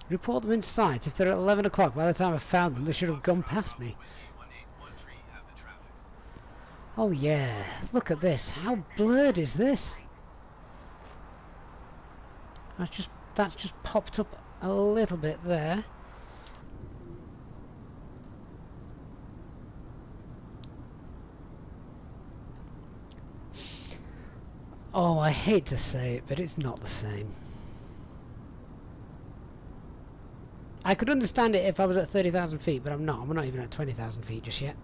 Report them in sight. If they're at 11 o'clock, by the time I found them, they should have gone past me. Oh yeah, look at this. How blurred is this? That's just popped up a little bit there. Oh, I hate to say it, but it's not the same. I could understand it if I was at 30,000 feet, but I'm not. We're not even at 20,000 feet just yet.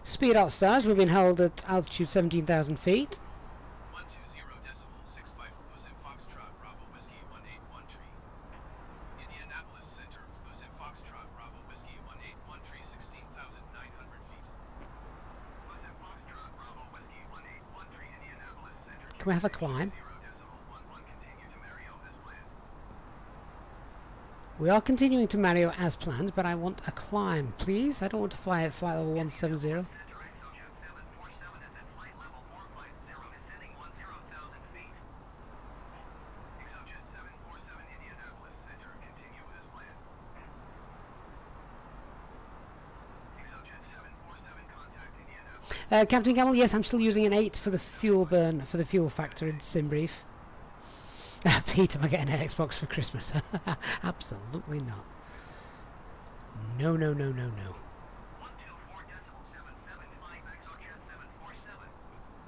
Speed out stars, we've been held at altitude 17,000 feet. Can we have a climb? We are continuing to Mario as planned, but I want a climb, please. I don't want to fly at flight level 170. Captain Camel, yes, I'm still using an 8 for the fuel burn, for the fuel factor in SimBrief. Pete, am I getting an Xbox for Christmas? Absolutely not. No, no, no, no, no.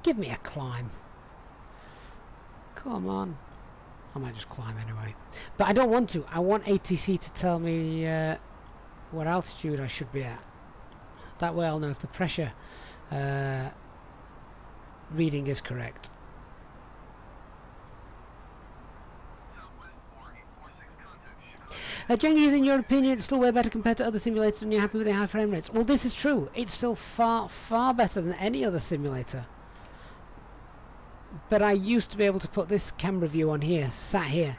Give me a climb. Come on. I might just climb anyway. But I don't want to. I want ATC to tell me what altitude I should be at. That way I'll know if the pressure reading is correct. Jengiz, in your opinion, it's still way better compared to other simulators and you're happy with the high frame rates? Well, this is true. It's still far, far better than any other simulator. But I used to be able to put this camera view on here, sat here,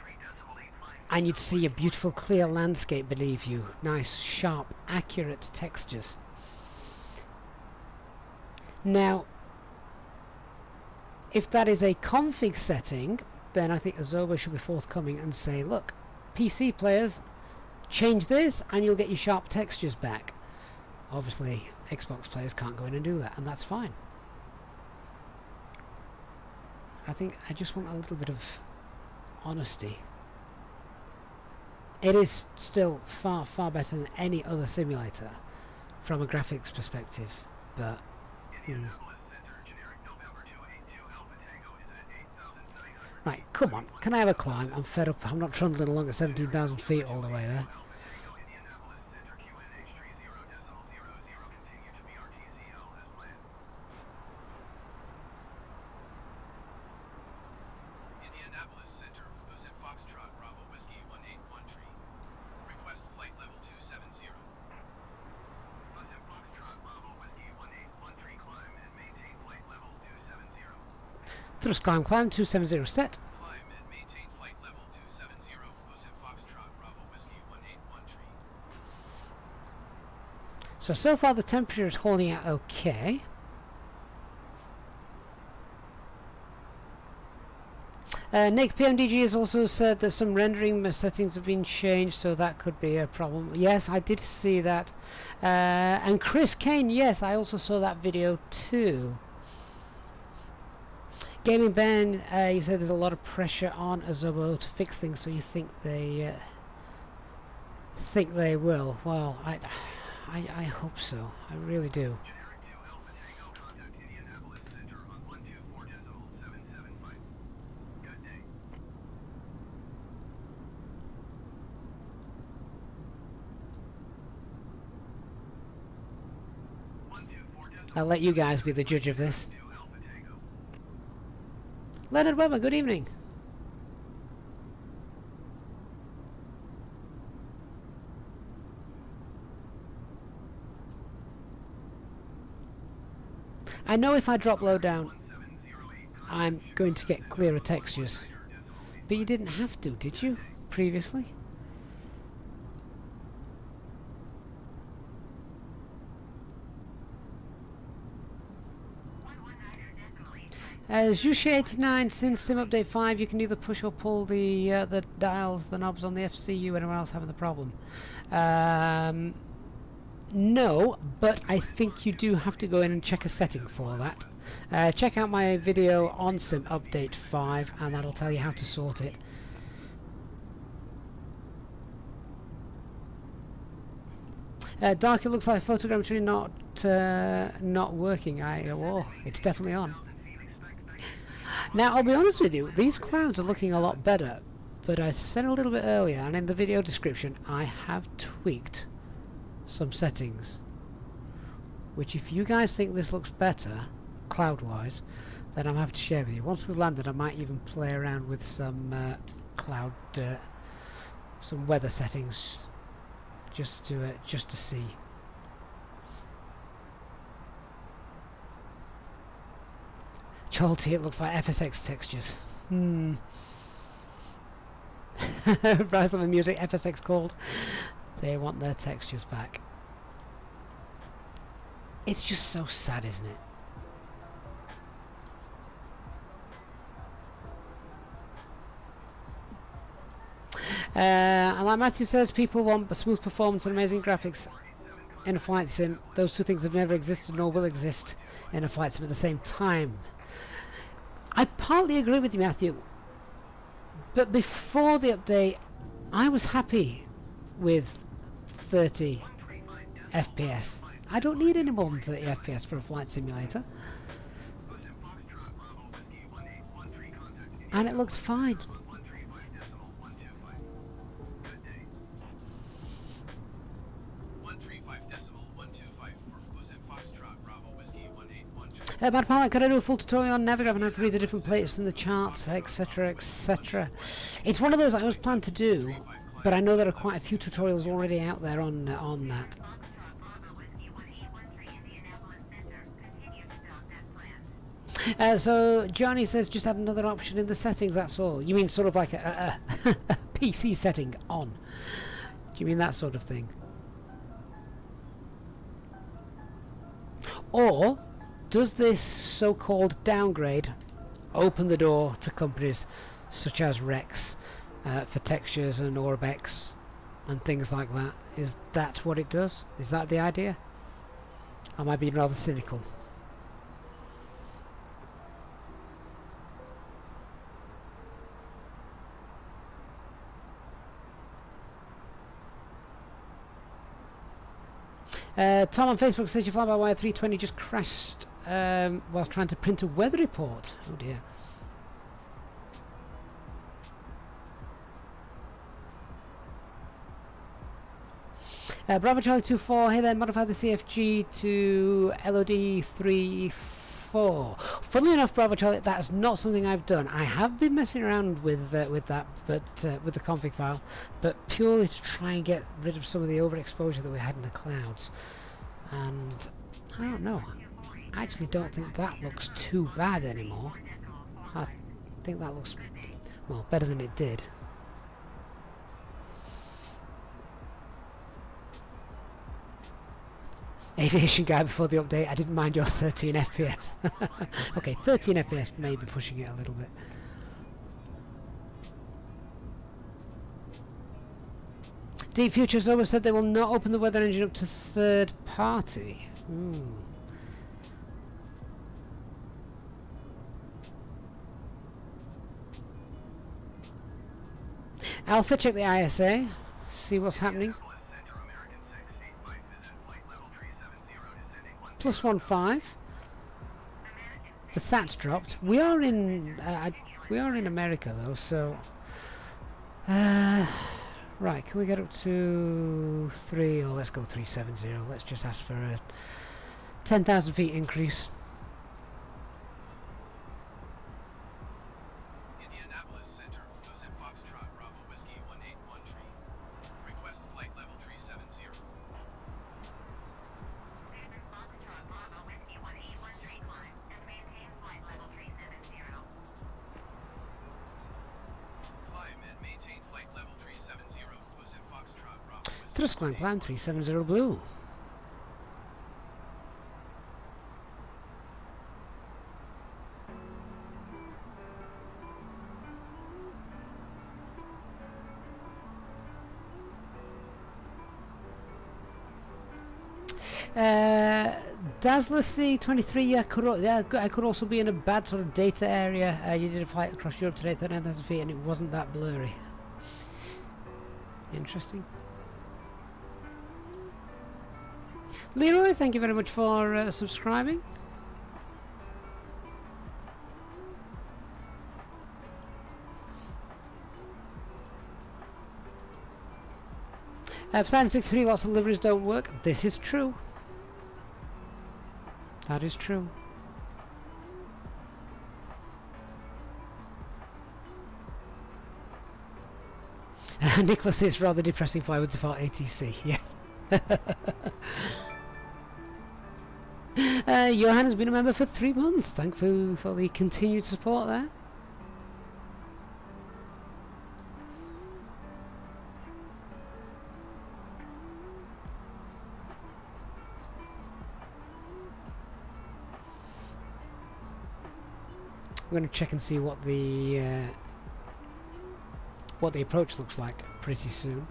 and you'd see a beautiful clear landscape beneath you. Nice, sharp, accurate textures. Now, if that is a config setting, then I think Azobo should be forthcoming and say, look, PC players, change this and you'll get your sharp textures back. Obviously, Xbox players can't go in and do that, and that's fine. I think I just want a little bit of honesty. It is still far, far better than any other simulator from a graphics perspective, but right, come on, can I have a climb? I'm fed up, I'm not trundling along at 17,000 feet all the way there. Thrust climb 270 set. Climb and maintain flight level 270, Joseph Foxtrot, Bravo Whiskey 18113. So far the temperature is holding out okay. Nick PMDG has also said that some rendering settings have been changed, so that could be a problem. Yes, I did see that. And Chris Kane, yes, I also saw that video too. Gaming Ben, you said there's a lot of pressure on Azobo to fix things, so you think they will. Well, I hope so. I really do. I'll let you guys be the judge of this. Leonard Weber, good evening. I know if I drop low down, I'm going to get clearer textures. But you didn't have to, did you, previously? As Jushi89, since Sim Update 5 you can either push or pull the dials, the knobs on the FCU. Anyone else having the problem? No, but I think you do have to go in and check a setting for that. Check out my video on Sim Update 5 and that'll tell you how to sort it. Dark, it looks like photogrammetry not working. It's definitely on. Now, I'll be honest with you, these clouds are looking a lot better, but I said a little bit earlier, and in the video description, I have tweaked some settings, which if you guys think this looks better, cloud-wise, then I'm happy to share with you. Once we've landed, I might even play around with some some weather settings, just to see. Chalty, it looks like FSX textures. Rise of the music, FSX called. They want their textures back. It's just so sad, isn't it? And like Matthew says, people want a smooth performance and amazing graphics in a flight sim. Those two things have never existed nor will exist in a flight sim at the same time. I partly agree with you, Matthew, but before the update I was happy with 30 FPS. I don't need any more than 30 FPS for a flight simulator, and it looked fine. Bad Pilot, could I do a full tutorial on Navigraph and how to read the different plates in the charts, etc, etc? It's one of those I always planned to do, but I know there are quite a few tutorials already out there on that. So Johnny says just add another option in the settings, that's all. You mean sort of like a PC setting on? Do you mean that sort of thing? Or does this so-called downgrade open the door to companies such as Rex for textures and Orbex and things like that? Is that what it does? Is that the idea? Am I being rather cynical? Tom on Facebook says your FlyByWire A320 just crashed whilst trying to print a weather report. Oh dear. Bravo Charlie 24, hey there, modify the CFG to LOD 34. Funnily enough, Bravo Charlie, that's not something I've done. I have been messing around with that, but with the config file, but purely to try and get rid of some of the overexposure that we had in the clouds. And I don't know. I actually don't think that looks too bad anymore. I think that looks, well, better than it did. Aviation guy before the update, I didn't mind your 13 FPS. Okay, 13 FPS may be pushing it a little bit. Deep Future's always said they will not open the weather engine up to third party. Alpha, check the ISA, see what's happening. +15. The SAT's dropped. We are in America though, so right, can we get up to 3, or let's go 370. Let's just ask for a 10,000 feet increase. Indianapolis Center, Joseph Foxtrot, Bravo Whiskey 181 tree. Request flight level 370. Thrust climb 370 blue. Dazzler C23, I could also be in a bad sort of data area. You did a flight across Europe today, 39,000 feet, and it wasn't that blurry. Interesting. Leroy, thank you very much for subscribing. Poseidon 63, lots of deliveries don't work. This is true. That is true. Nicholas, it's rather depressing fly with default ATC. Yeah. Johan has been a member for 3 months. Thank you for the continued support there. I'm going to check and see what the approach looks like pretty soon.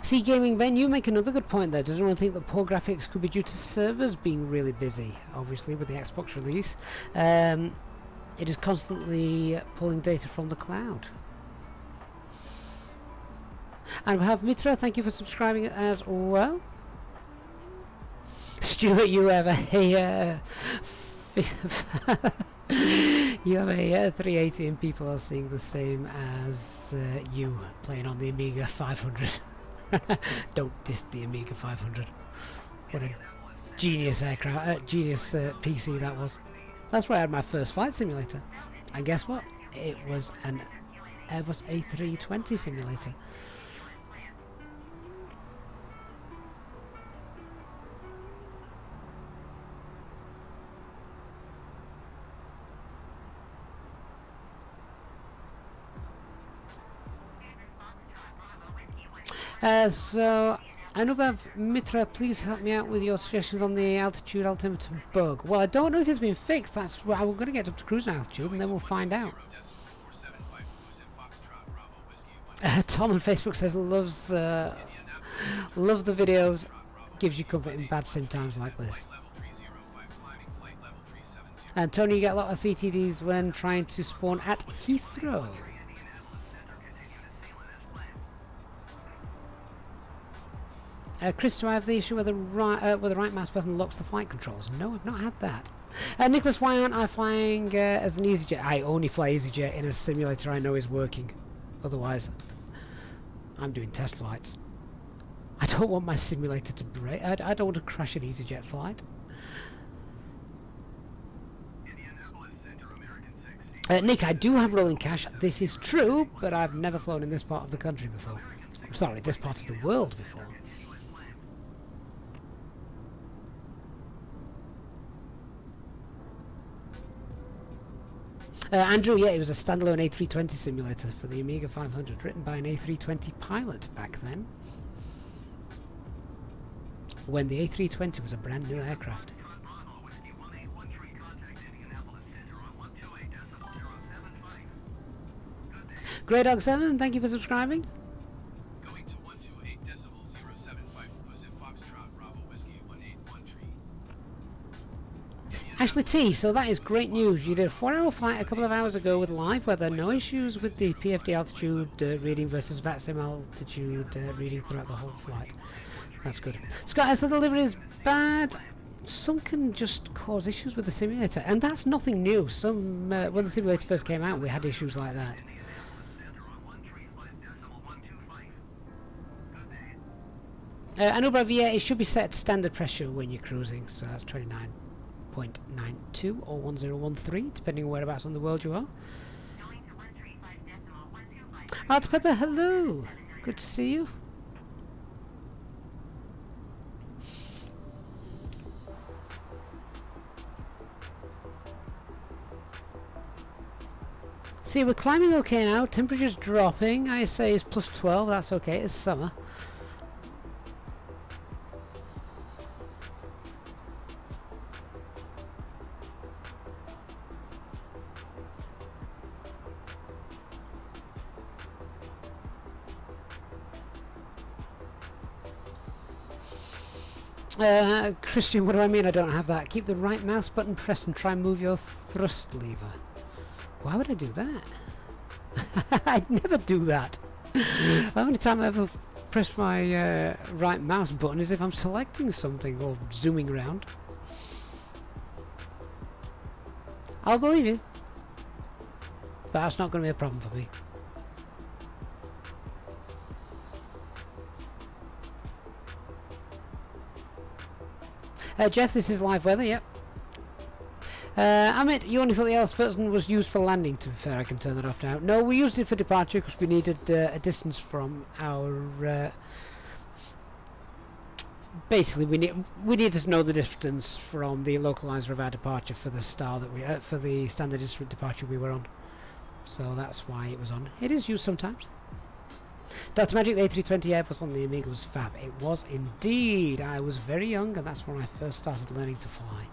See, Gaming Ben, you make another good point there. Does anyone think that poor graphics could be due to servers being really busy? Obviously, with the Xbox release, it is constantly pulling data from the cloud. And we have Mitra, thank you for subscribing as well. Stuart, you have a you have a 380 and people are seeing the same as you playing on the Amiga 500. Don't diss the Amiga 500. What a genius aircraft, genius PC that was. That's where I had my first flight simulator. And guess what? It was an Airbus A320 simulator. So, Anubhav Mitra, please help me out with your suggestions on the altitude altimeter bug. Well, I don't know if it's been fixed. That's why we're going to get up to cruising altitude and then we'll find out. Tom on Facebook says loves love the videos, gives you comfort in bad sim times like this. And Tony, you get a lot of CTDs when trying to spawn at Heathrow. Chris, do I have the issue where the right mouse button locks the flight controls? No, I've not had that. Nicholas, why aren't I flying as an EasyJet? I only fly EasyJet in a simulator I know is working. Otherwise, I'm doing test flights. I don't want my simulator to break. I don't want to crash an EasyJet flight. Nick, I do have rolling cash. This is true, but I've never flown in this part of the country before. Sorry, this part of the world before. Andrew, yeah, it was a standalone A320 simulator for the Amiga 500, written by an A320 pilot back then, when the A320 was a brand new aircraft. Grey Dog 7, thank you for subscribing. Going to 128.075 Pussy Foxtrot Bravo Whiskey 181 Ashley T, so that is great news. You did a 4-hour flight a couple of hours ago with live weather, no issues with the PFD altitude reading versus VATSIM altitude reading throughout the whole flight. That's good. Scott, as the delivery is bad, some can just cause issues with the simulator, and that's nothing new. Some when the simulator first came out, we had issues like that. Anubhav, yeah, it should be set to standard pressure when you're cruising, so that's 29.92 or 1013, depending on whereabouts on the world you are. Art Pepper, hello! Good to see you. See, we're climbing okay now, temperature's dropping, I say it's plus 12, that's okay, it's summer. Christian, what do I mean I don't have that? Keep the right mouse button pressed and try and move your thrust lever. Why would I do that? I'd never do that. The only time I ever press my right mouse button is if I'm selecting something or zooming around. I'll believe you. But that's not going to be a problem for me. Jeff, this is live weather, yep. Amit, you only thought the else button was used for landing. To be fair, I can turn that off now. No, we used it for departure because we needed a distance from our... basically, we needed to know the distance from the localizer of our departure for the star that we for the standard instrument departure we were on. So that's why it was on. It is used sometimes. Dr. Magic, the A320 Airbus on the Amiga was fab. It was indeed. I was very young and that's when I first started learning to fly.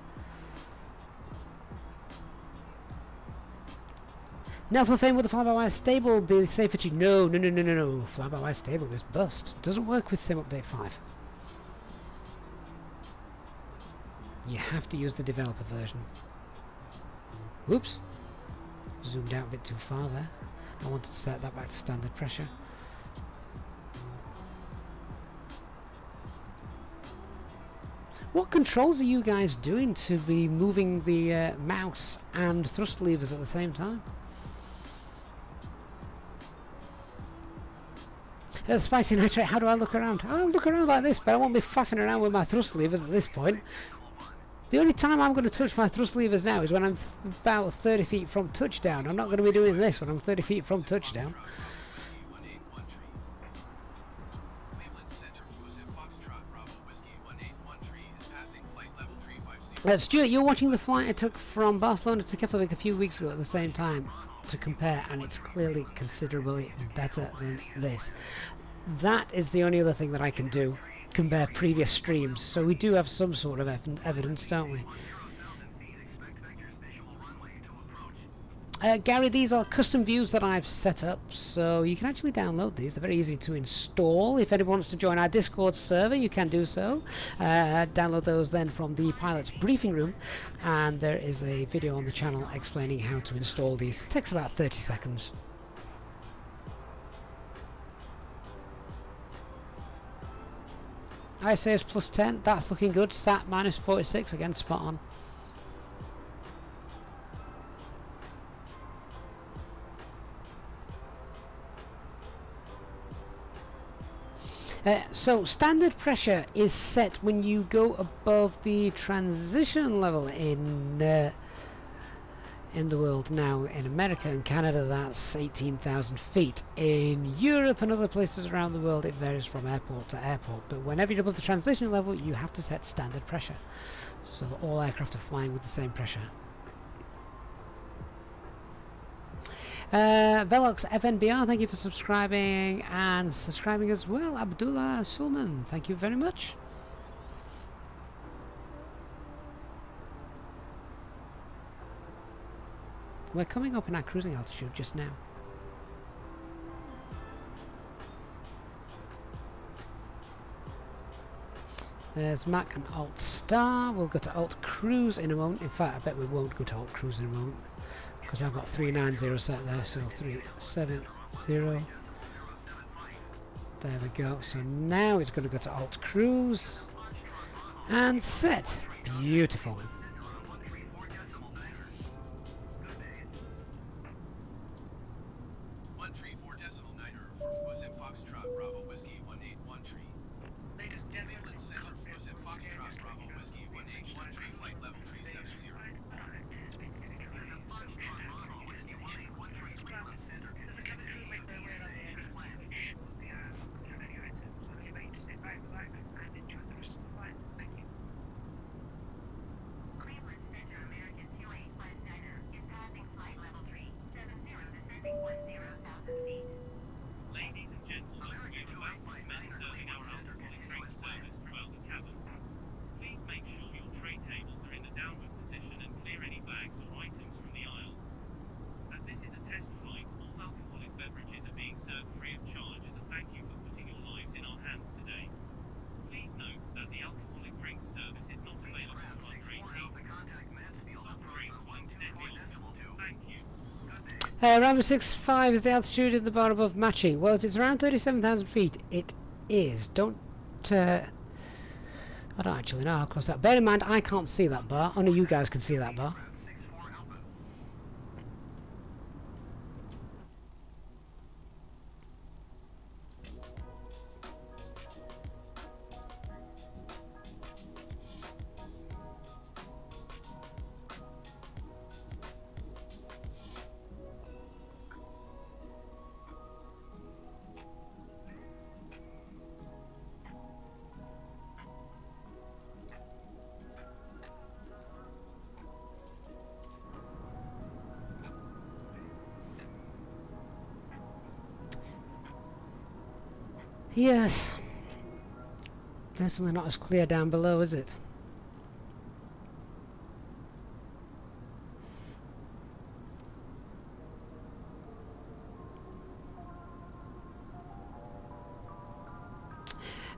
Now for fame, with the FlyByWire stable be safer to... No. FlyByWire stable is bust. Doesn't work with Sim Update 5. You have to use the developer version. Whoops. Zoomed out a bit too far there. I wanted to set that back to standard pressure. What controls are you guys doing to be moving the mouse and thrust levers at the same time? Spicy nitrate, how do I look around? I'll look around like this, but I won't be faffing around with my thrust levers at this point. The only time I'm going to touch my thrust levers now is when I'm about 30 feet from touchdown. I'm not going to be doing this when I'm 30 feet from touchdown. Stuart, you're watching the flight I took from Barcelona to Keflavik a few weeks ago at the same time to compare, and it's clearly considerably better than this. That is the only other thing that I can do, compare previous streams, so we do have some sort of evidence, don't we? Gary, these are custom views that I've set up, so you can actually download these. They're very easy to install. If anyone wants to join our Discord server, you can do so. Download those then from the pilot's briefing room, and there is a video on the channel explaining how to install these. It takes about 30 seconds. ISA is plus 10, that's looking good. Sat minus 46, again spot on. So standard pressure is set when you go above the transition level in the world. Now in America and Canada that's 18,000 feet. In Europe and other places around the world it varies from airport to airport, but whenever you're above the transition level you have to set standard pressure, so that all aircraft are flying with the same pressure. Velox FNBR, thank you for subscribing, and subscribing as well. Abdullah Sulman, thank you very much. We're coming up in our cruising altitude just now. There's Mac and Alt Star. We'll go to Alt Cruise in a moment. In fact, I bet we won't go to Alt Cruise in a moment, because I've got 390 set there, so 370. There we go. So now it's going to go to Alt Cruise and set. Beautiful. Ladies and gentlemen, Center Foxtrot Bravo Whiskey 181 flight level 370. Ladies and gentlemen, we are about to commence serving our alcoholic drink service throughout the cabin. Please make sure your tray tables are in a downward position and clear any bags or items from the aisles. As this is a test flight, all alcoholic beverages are being served free of charge as a thank you for putting your lives in our hands today. Please note that the alcoholic drink service is not available to under 18. Soft drinks will instead be offered. Thank you. Rambo 65 is the altitude in the bar above matching. Well, if it's around 37,000 feet, it is. Don't... I don't actually know how close that... Bear in mind, I can't see that bar. Only you guys can see that bar. Yes. Definitely not as clear down below, is it?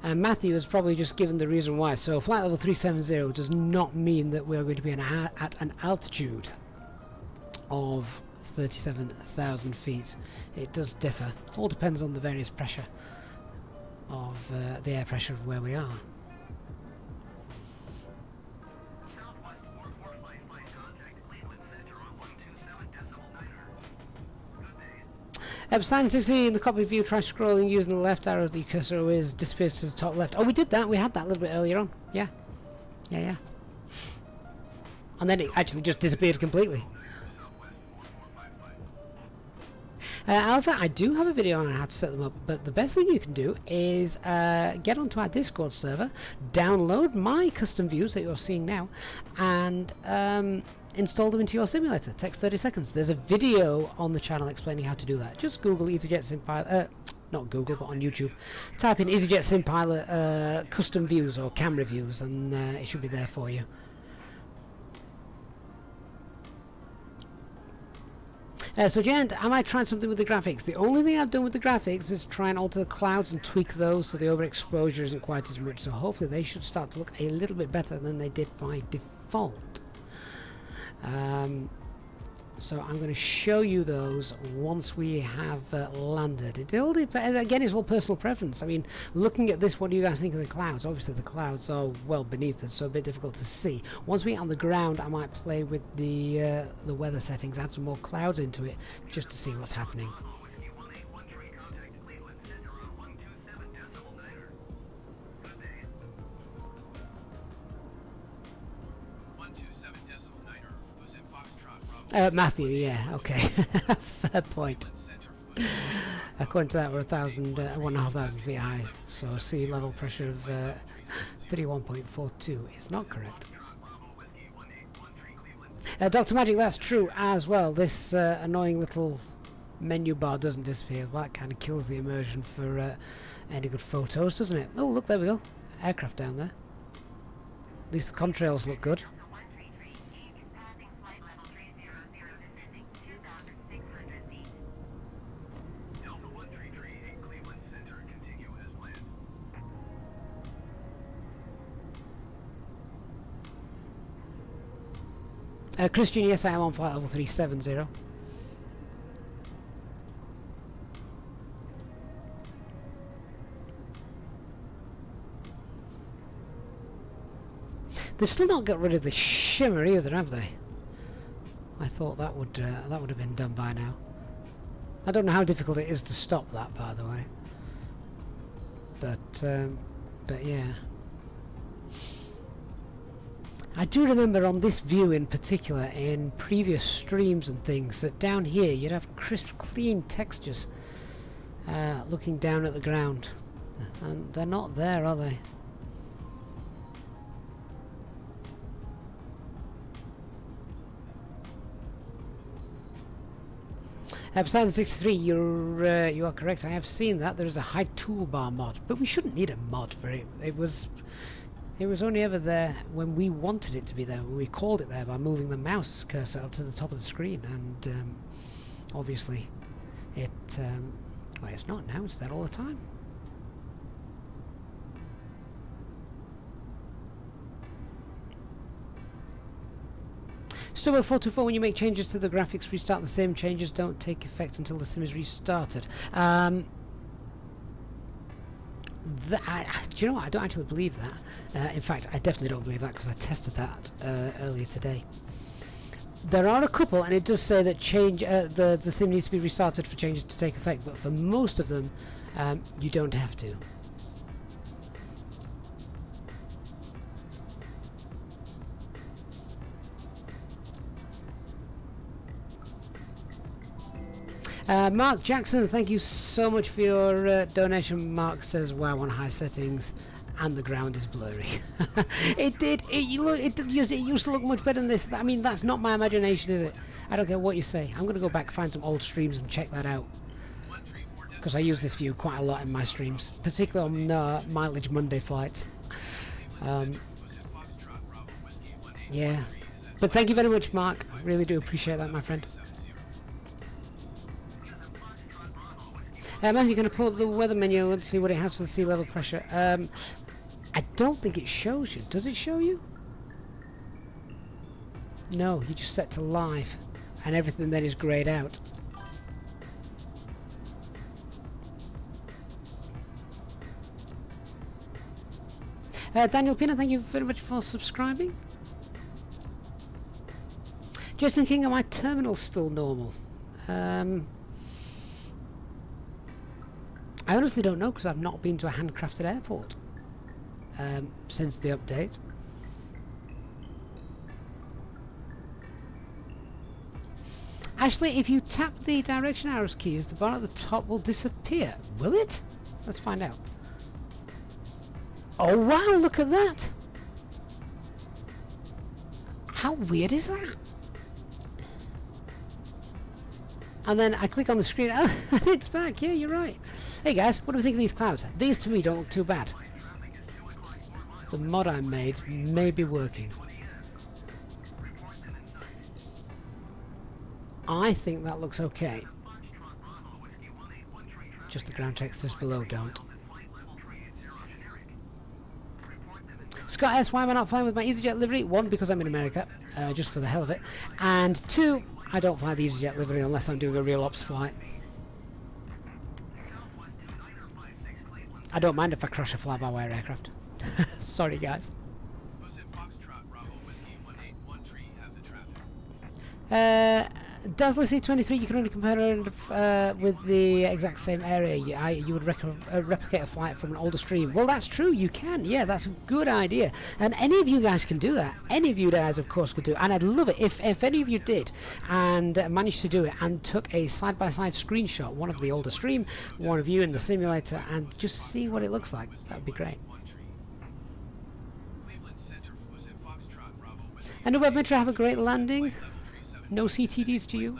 And Matthew has probably just given the reason why. So flight level 370 does not mean that we're going to be at an altitude of 37,000 feet. It does differ. All depends on the various pressure of the air pressure of where we are. Beside 16 in the cockpit view, try scrolling using the left arrow. The cursor is disappears to the top left. Oh, we did that. We had that a little bit earlier on. Yeah. Yeah. And then it actually just disappeared completely. Alpha, I do have a video on how to set them up, but the best thing you can do is get onto our Discord server, download my custom views that you're seeing now, and install them into your simulator. It takes 30 seconds. There's a video on the channel explaining how to do that. Just Google Easyjetsimpilot, not Google, but on YouTube. Type in Easyjetsimpilot custom views or camera views, and it should be there for you. So Jen, I might try something with the graphics. The only thing I've done with the graphics is try and alter the clouds and tweak those so the overexposure isn't quite as much. So hopefully they should start to look a little bit better than they did by default. So I'm going to show you those once we have landed. It all depends. Again, it's all personal preference. I mean, looking at this, what do you guys think of the clouds? Obviously, the clouds are well beneath us, so a bit difficult to see. Once we get on the ground, I might play with the weather settings, add some more clouds into it, just to see what's happening. Whiskey 1813, contact Cleveland Center on 127.9er. Good day. 127.9er, was it Foxtrot Bravo? Matthew, yeah, okay. Fair point. According to that, we're 1,500 feet high, so sea level pressure of 31.42 is not correct. Dr. Magic, that's true as well. This annoying little menu bar doesn't disappear. Well, that kind of kills the immersion for any good photos, doesn't it? Oh, look, there we go. Aircraft down there. At least the contrails look good. Delta 1338, Cleveland Center, continue as planned. Christian, yes, I am on flight level 370. They've still not got rid of the shimmer either, have they? I thought that would have been done by now. I don't know how difficult it is to stop that, by the way. But yeah. I do remember on this view in particular, in previous streams and things, that down here you'd have crisp, clean textures looking down at the ground. And they're not there, are they? Beside the 63, you are correct. I have seen that. There is a high toolbar mod, but we shouldn't need a mod for it. It was only ever there when we wanted it to be there. When we called it there by moving the mouse cursor up to the top of the screen, and obviously, well, it's not now. It's there all the time. Still with 424, when you make changes to the graphics, restart the same changes don't take effect until the sim is restarted. Do you know what? I don't actually believe that. In fact, I definitely don't believe that because I tested that earlier today. There are a couple, and it does say that the sim needs to be restarted for changes to take effect, but for most of them, you don't have to. Mark Jackson, thank you so much for your donation. Mark says, wow, on high settings and the ground is blurry. It used to look much better than this. I mean, that's not my imagination, is it? I don't care what you say. I'm going to go back, find some old streams and check that out, because I use this view quite a lot in my streams, particularly on Mileage Monday flights. Yeah, but thank you very much, Mark. I really do appreciate that, my friend. Matthew, going to pull up the weather menu and see what it has for the sea level pressure. I don't think it shows you. Does it show you? No, you just set to live, and everything then is greyed out. Daniel Pina, thank you very much for subscribing. Jason King, are my terminals still normal? I honestly don't know because I've not been to a handcrafted airport since the update. Actually, if you tap the direction arrows keys, the bar at the top will disappear. Will it? Let's find out. Oh wow, look at that! How weird is that? And then I click on the screen, oh, it's back, yeah, you're right. Hey guys, what do we think of these clouds? These to me don't look too bad. The mod I made may be working. I think that looks okay. Just the ground textures below don't. Scott S, why am I not flying with my EasyJet livery? One, because I'm in America, just for the hell of it. And two, I don't fly the EasyJet livery unless I'm doing a real ops flight. I don't mind if I crash a fly-by-wire aircraft. Sorry guys. Dazzler C23, you can only compare it with the exact same area. You would replicate a flight from an older stream. Well, that's true, you can. Yeah, that's a good idea. And any of you guys can do that. Any of you guys, of course, could do it. And I'd love it if any of you did and managed to do it and took a side-by-side screenshot, one of the older stream, one of you in the simulator, and just see what it looks like. That would be great. And Web Metro, have a great landing. No CTDs to you.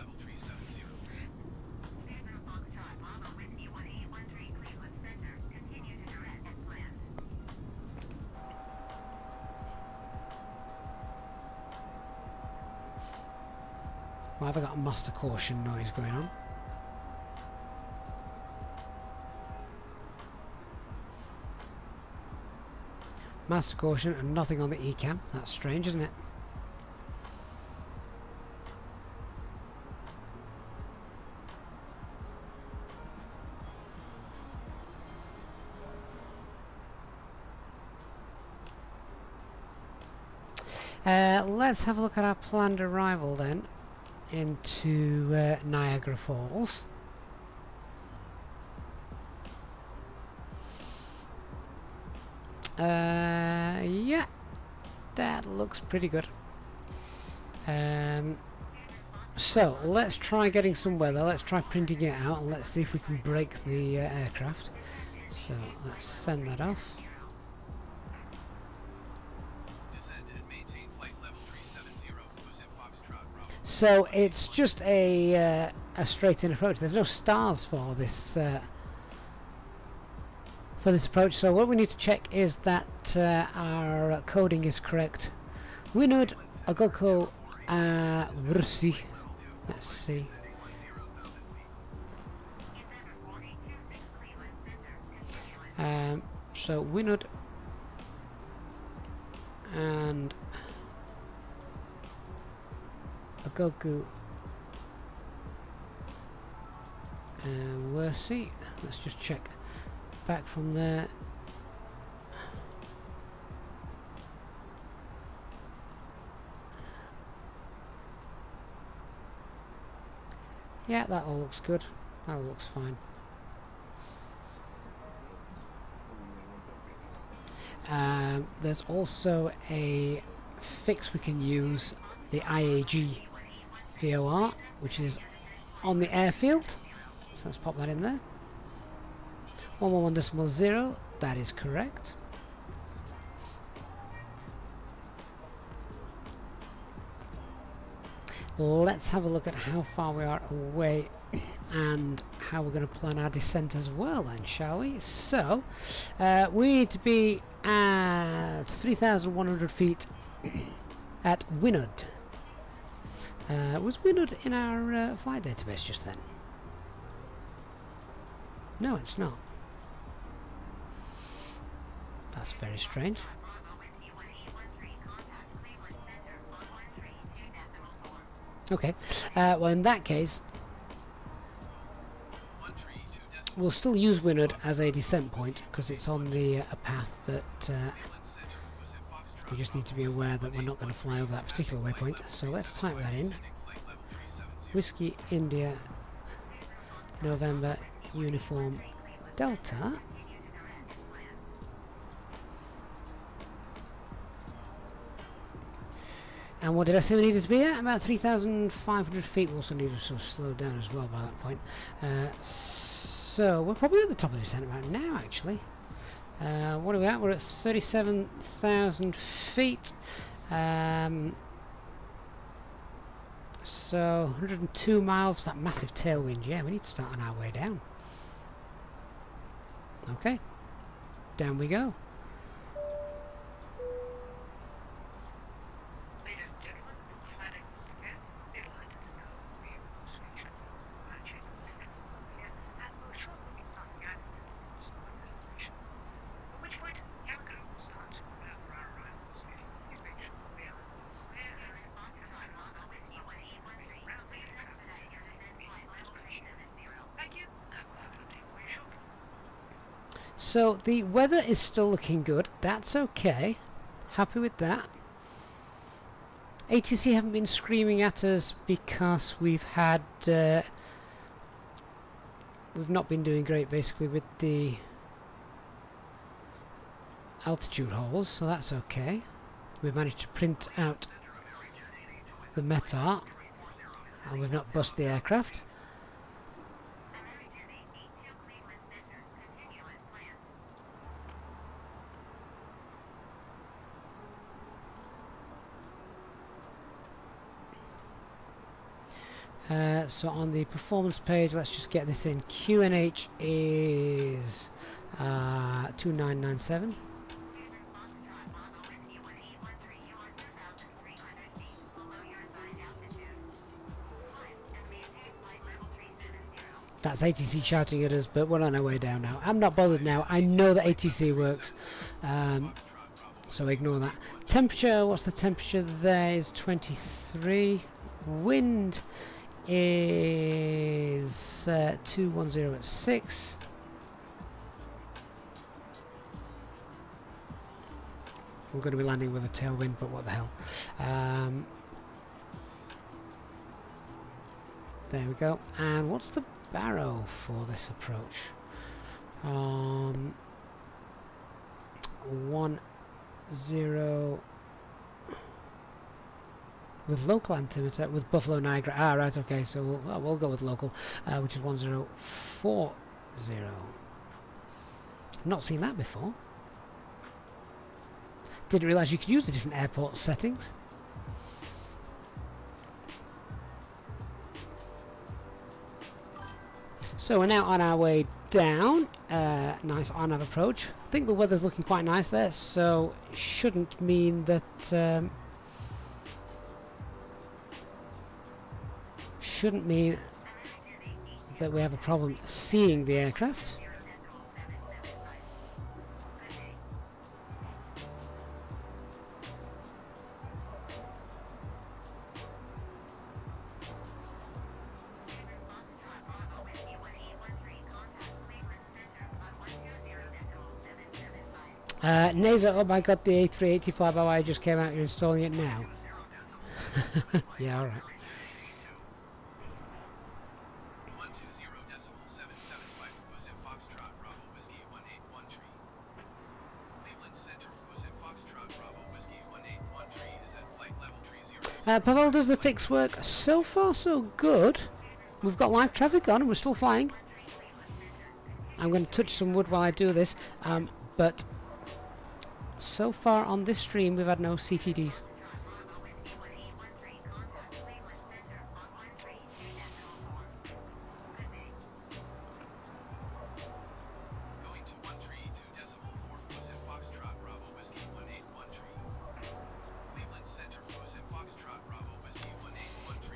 Why have I got a master caution noise going on? Master caution and nothing on the ECAM. That's strange, isn't it? Let's have a look at our planned arrival then into Niagara Falls. Yeah, that looks pretty good. So let's try getting some weather. Let's try printing it out and let's see if we can break the aircraft. So let's send that off. So it's just a straight-in approach. There's no stars for this approach. So what we need to check is that our coding is correct. Winud Agoko Vrsi. Let's see. So Winud and Agoku and Worsi. Let's just check back from there. Yeah, that all looks good. That all looks fine. There's also a fix we can use, the IAG VOR, which is on the airfield. So let's pop that in there. 111.0, that is correct. Let's have a look at how far we are away and how we're going to plan our descent as well then, shall we? So, we need to be at 3,100 feet at Winud. Was Winud in our flight database just then? No, it's not. That's very strange. Okay, well in that case we'll still use Winud as a descent point because it's on the a path, but we just need to be aware that we're not going to fly over that particular waypoint. So let's type that in. Whiskey India November Uniform Delta. And what did I say we needed to be at? About 3,500 feet. We also needed to sort of slow down as well by that point. So we're probably at the top of the descent about now, actually. What are we at? We're at 37,000 feet. So 102 miles with that massive tailwind. Yeah, we need to start on our way down. Okay, down we go. Ladies and gentlemen, flying once again, delighted to know we have a station. Checks the tests up here, and we'll shortly be flying out of our destination. At which point, Yamato will start to prepare for our arrival soon. Please make sure we are clear and responsive around the Thank you, and we'll have an update for you shortly. So the weather is still looking good. That's okay. Happy with that. ATC haven't been screaming at us because we've had we've not been doing great basically with the altitude holes, so that's okay. We've managed to print out the METAR and we've not bust the aircraft. So on the performance page, let's just get this in. QNH is 2997. That's ATC shouting at us, but we're on our way down now. I'm not bothered now. I know that ATC works, so ignore that. Temperature, what's the temperature there? Is 23. Wind is 210 at 6. We're going to be landing with a tailwind, but what the hell. There we go. And what's the barrow for this approach? 10 with local altimeter, with Buffalo Niagara. Ah, right, okay, so we'll go with local, which is 1040. Not seen that before. Didn't realise you could use the different airport settings. So we're now on our way down. Nice on-nav approach. I think the weather's looking quite nice there, so it shouldn't mean that we have a problem seeing the aircraft. NASA, oh my god, the A380 FlyByWire just came out, you're installing it now. Yeah, alright. 120.775 Pushback Foxtrot Bravo Whiskey 181 Cleveland Center Pushback Foxtrot Bravo Whiskey 181 is at flight level 30. Pavel, does the fix work? So far so good. We've got live traffic on and we're still flying. I'm going to touch some wood while I do this, but so far on this stream we've had no CTDs.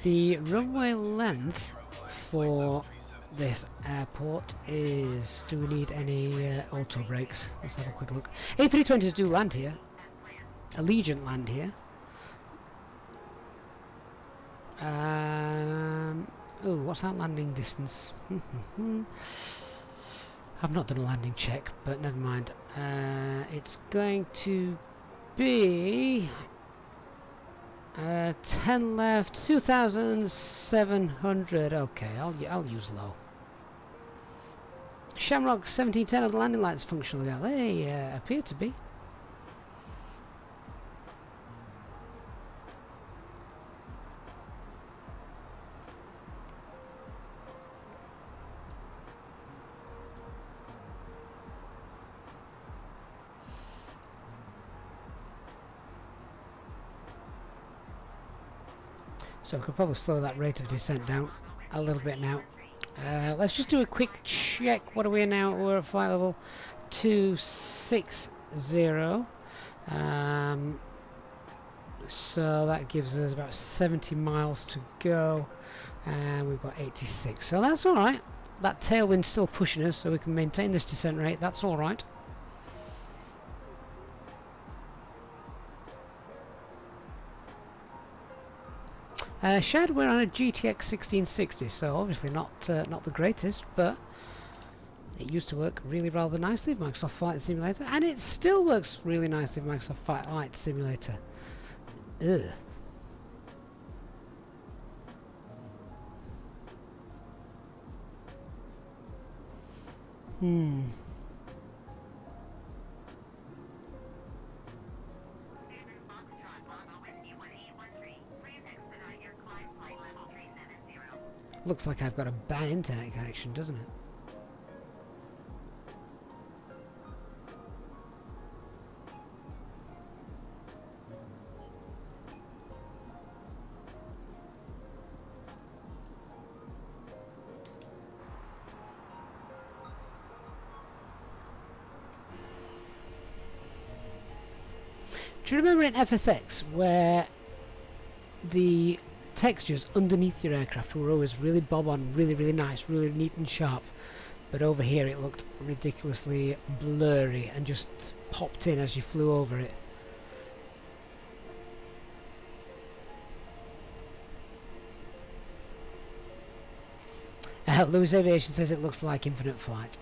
The runway length for this airport is... do we need any auto brakes? Let's have a quick look. A320s do land here. Allegiant land here. Oh, what's that landing distance? I've not done a landing check, but never mind. It's going to be 10 left, 2,700. Okay, I'll use low. Shamrock 1710 of the landing lights functional. Yeah, they appear to be. So we could probably slow that rate of descent down a little bit now. Let's just do a quick check. What are we now? We're at flight level 260. So that gives us about 70 miles to go, and we've got 86. So that's all right. That tailwind's still pushing us, so we can maintain this descent rate. That's all right. Shad, we're on a GTX 1660, so obviously not the greatest, but it used to work really rather nicely with Microsoft Flight Simulator, and it still works really nicely with Microsoft Flight Simulator. Ugh. Looks like I've got a bad internet connection, doesn't it? Do you remember in FSX where the textures underneath your aircraft were always really bob on, really nice, really neat and sharp, but over here it looked ridiculously blurry and just popped in as you flew over it? Lewis Aviation says it looks like Infinite Flight.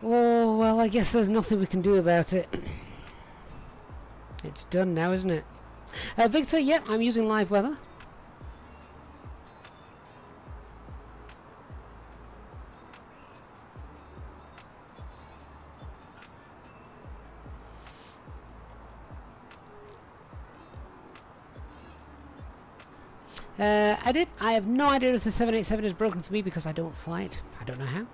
Oh, well, I guess there's nothing we can do about it. It's done now, isn't it? Victor, yep, I'm using live weather. I have no idea if the 787 is broken for me because I don't fly it. I don't know how.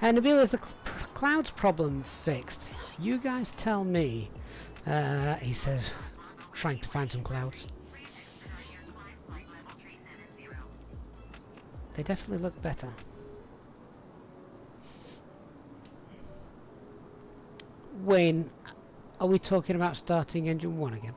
And Nabil, is the clouds problem fixed? You guys tell me. He says, trying to find some clouds. They definitely look better. Wayne, are we talking about starting engine 1 again?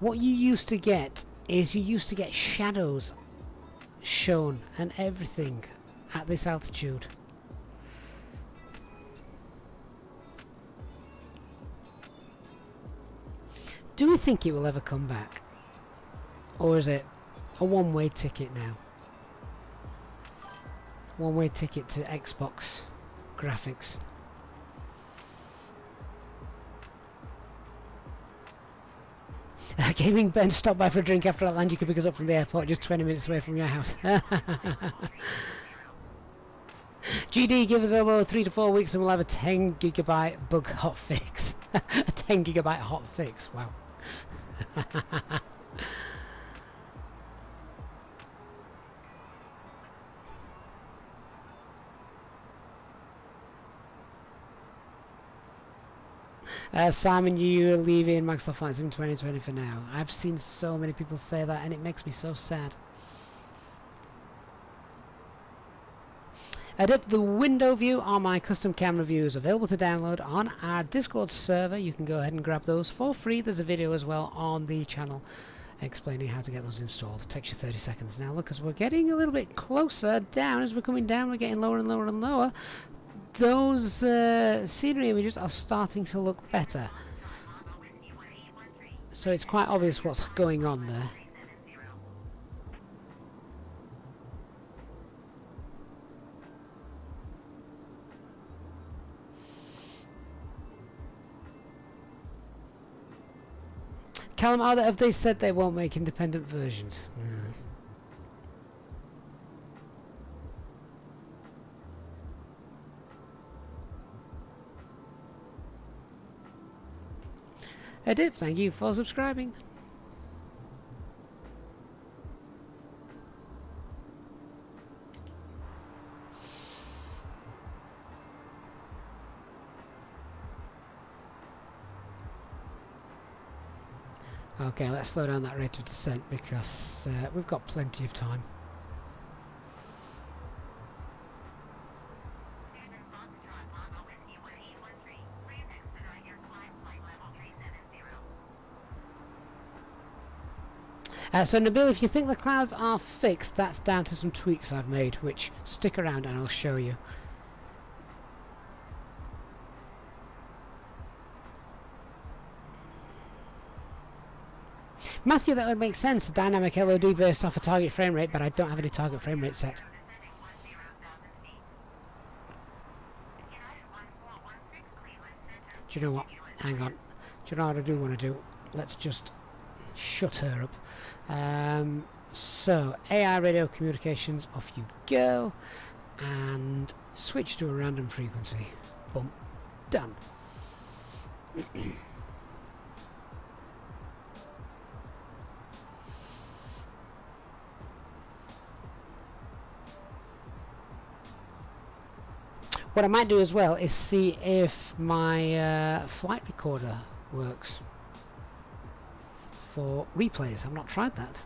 What you used to get is you used to get shadows shown and everything at this altitude. Do we think it will ever come back? Or is it a one-way ticket now? One-way ticket to Xbox graphics. Gaming Ben, stop by for a drink after that land. You can pick us up from the airport just 20 minutes away from your house. GD, give us about 3 to 4 weeks and we'll have a 10 gigabyte bug hotfix. A 10 gigabyte hotfix, wow. Simon, you're leaving Microsoft Flight Sim 2020 for now. I've seen so many people say that and it makes me so sad. The window view are my custom camera views available to download on our Discord server. You can go ahead and grab those for free. There's a video as well on the channel explaining how to get those installed. It takes you 30 seconds. Now look, as we're getting a little bit closer down, as we're coming down, we're getting lower and lower and lower. Those scenery images are starting to look better. So it's quite obvious what's going on there. Callum, have they said they won't make independent versions? No. Edip, thank you for subscribing. Okay, let's slow down that rate of descent because we've got plenty of time. So Nabil, if you think the clouds are fixed, that's down to some tweaks I've made, which stick around and I'll show you. Matthew, that would make sense. Dynamic LOD based off a target frame rate, but I don't have any target frame rate set. Do you know what? Hang on. Do you know what I do want to do? Let's just shut her up. So, AI radio communications, off you go. And switch to a random frequency. Boom. Done. What I might do as well is see if my flight recorder works for replays. I've not tried that.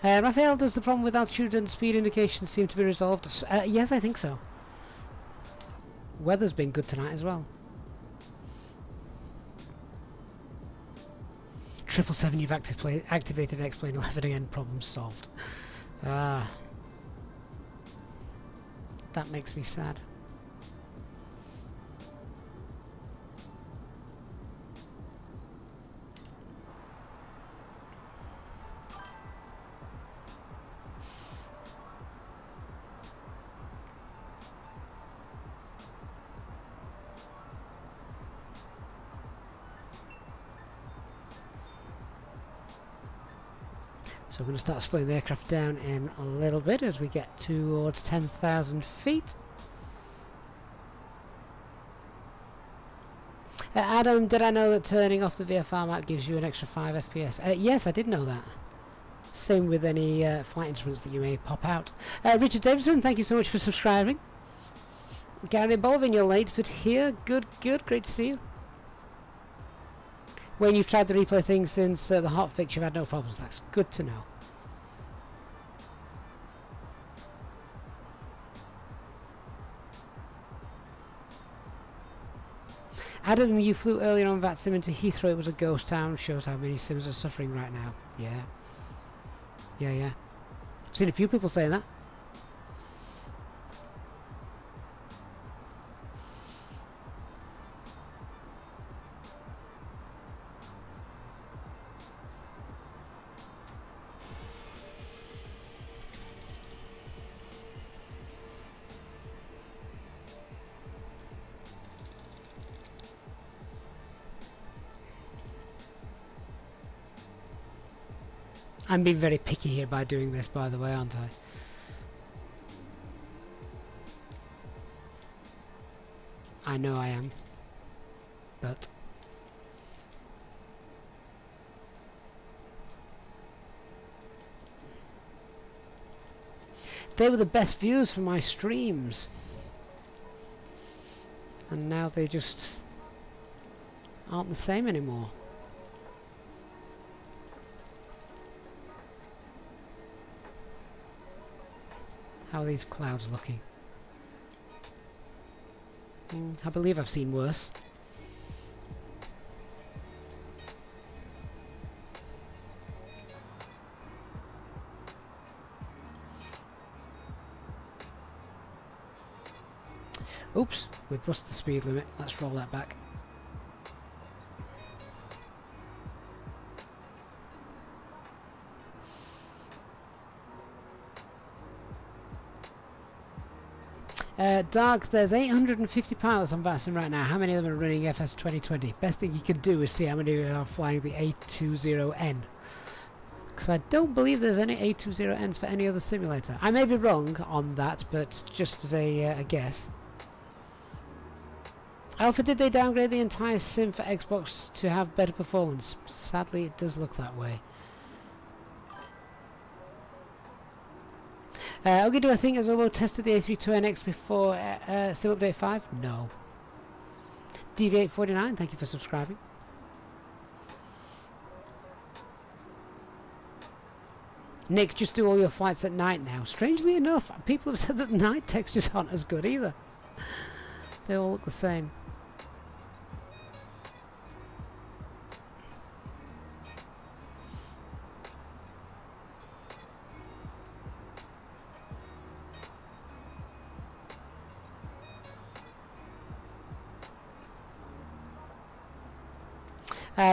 Raphael, does the problem with altitude and speed indications seem to be resolved? Yes, I think so. Weather's been good tonight as well. 777, you've activated Explain 11 again, problem solved. That makes me sad. So we're going to start slowing the aircraft down in a little bit as we get towards 10,000 feet. Adam, did I know that turning off the VFR map gives you an extra 5 FPS? Yes, I did know that. Same with any flight instruments that you may pop out. Richard Davidson, thank you so much for subscribing. Gary Bolvin, you're late but here. Good, great to see you. When you've tried the replay thing since the hotfix, you've had no problems. That's good to know. Adam, you flew earlier on VATSIM into Heathrow. It was a ghost town. Shows how many sims are suffering right now. Yeah. I've seen a few people saying that. I'm being very picky here by doing this, by the way, aren't I? I know I am. But they were the best views for my streams. And now they just aren't the same anymore. How are these clouds looking? I believe I've seen worse. Oops, we've busted the speed limit. Let's roll that back. Dark, there's 850 pilots on Vassin right now. How many of them are running FS 2020? Best thing you can do is see how many are flying the A20N. Because I don't believe there's any A20Ns for any other simulator. I may be wrong on that, but just as a guess. Alpha, did they downgrade the entire sim for Xbox to have better performance? Sadly, it does look that way. Okay, do I think Azobo tested the A320X before Sim Update 5? No. Deviate49, thank you for subscribing. Nick, just do all your flights at night now. Strangely enough, people have said that the night textures aren't as good either. They all look the same.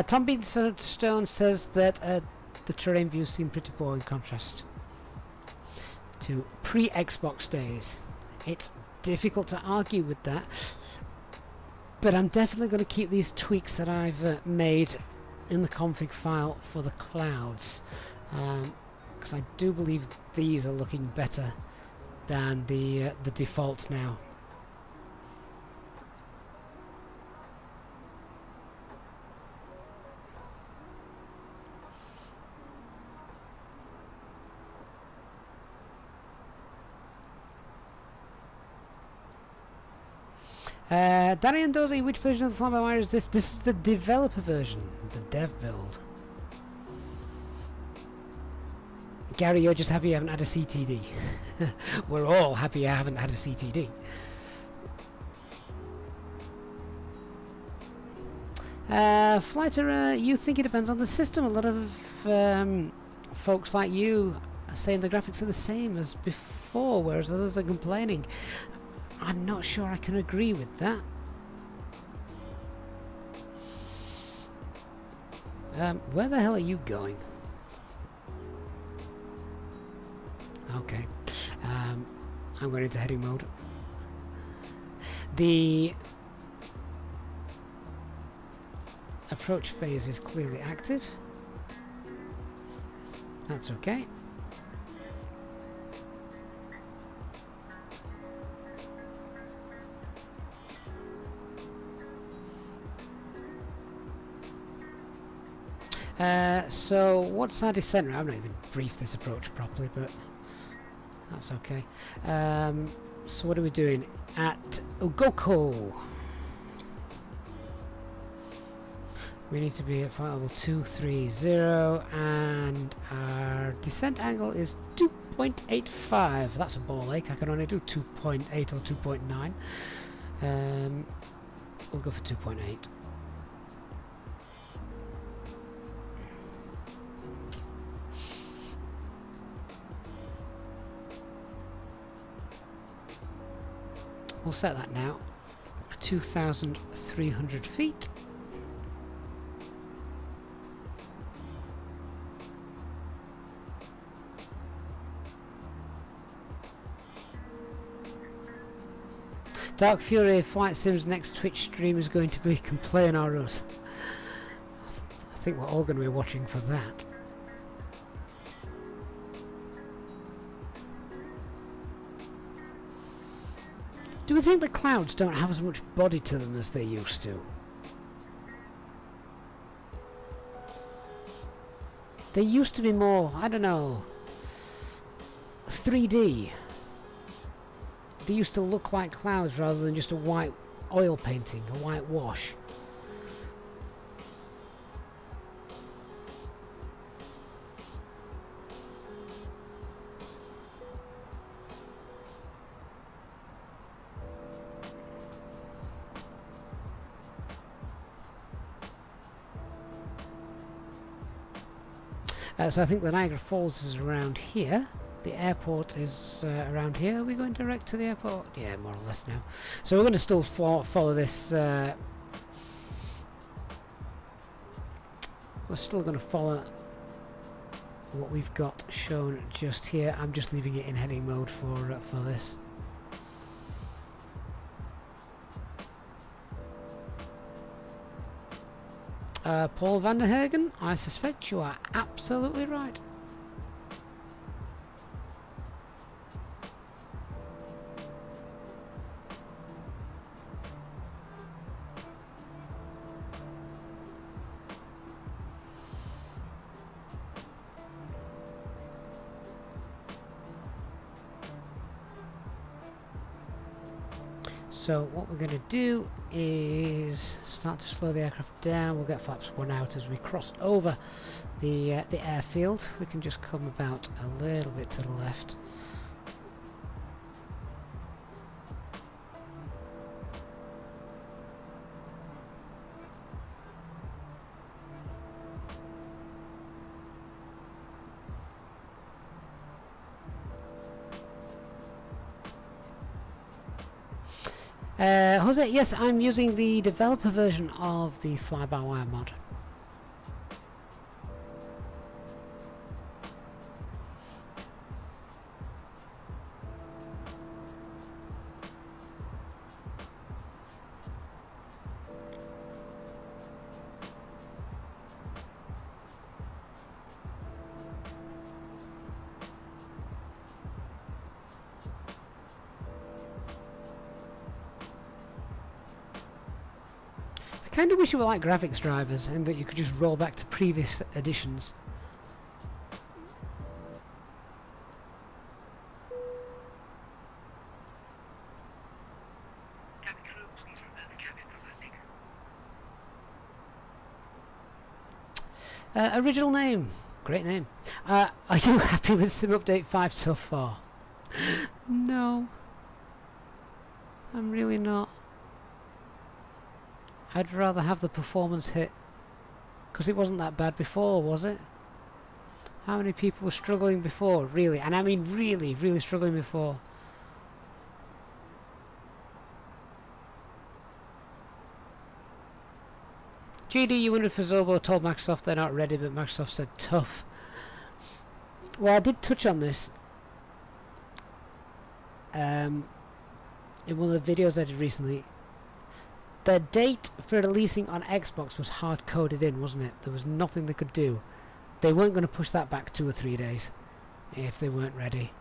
Tom Beanstone says that the terrain views seem pretty poor in contrast to pre-Xbox days. It's difficult to argue with that, but I'm definitely going to keep these tweaks that I've made in the config file for the clouds, because I do believe these are looking better than the default now. Danny and Dozy, which version of the FlyByWire is this? This is the developer version, the dev build. Gary, you're just happy you haven't had a CTD. We're all happy you haven't had a CTD. Flighter, you think it depends on the system. A lot of folks like you are saying the graphics are the same as before, whereas others are complaining. I'm not sure I can agree with that. Where the hell are you going? Okay. I'm going into heading mode. The approach phase is clearly active. That's okay. So what's our descent route? I've not even briefed this approach properly, but that's okay. So what are we doing at Ugoko? We need to be at flight level 230, and our descent angle is 2.85. That's a ball ache. I can only do 2.8 or 2.9. We'll go for 2.8. We'll set that now, 2,300 feet. Dark Fury Flight Sim's next Twitch stream is going to be Complain or Us. I think we're all going to be watching for that. Do we think the clouds don't have as much body to them as they used to? They used to be more, I don't know, 3D. They used to look like clouds rather than just a white oil painting, a white wash. So I think the Niagara Falls is around here. The airport is around here. Are we going direct to the airport? Yeah, more or less now. So we're going to still follow this. We're still going to follow what we've got shown just here. I'm just leaving it in heading mode for this. Paul van der Hagen, I suspect you are absolutely right. So what we're going to do is start to slow the aircraft down. We'll get flaps 1 out as we cross over the airfield. We can just come about a little bit to the left. Jose, yes, I'm using the developer version of the FlyByWire mod. I kind of wish it were like graphics drivers and that you could just roll back to previous editions. Cabin crew, please remain in the cabin for landing. Original name. Great name. Are you happy with Sim Update 5 so far? No. I'm really not. I'd rather have the performance hit. Because it wasn't that bad before, was it? How many people were struggling before? Really? And I mean really, really struggling before. GD, you wondered for Zobo told Microsoft they're not ready, but Microsoft said tough. Well, I did touch on this in one of the videos I did recently. The date for releasing on Xbox was hard-coded in, wasn't it? There was nothing they could do. They weren't going to push that back 2 or 3 days if they weren't ready.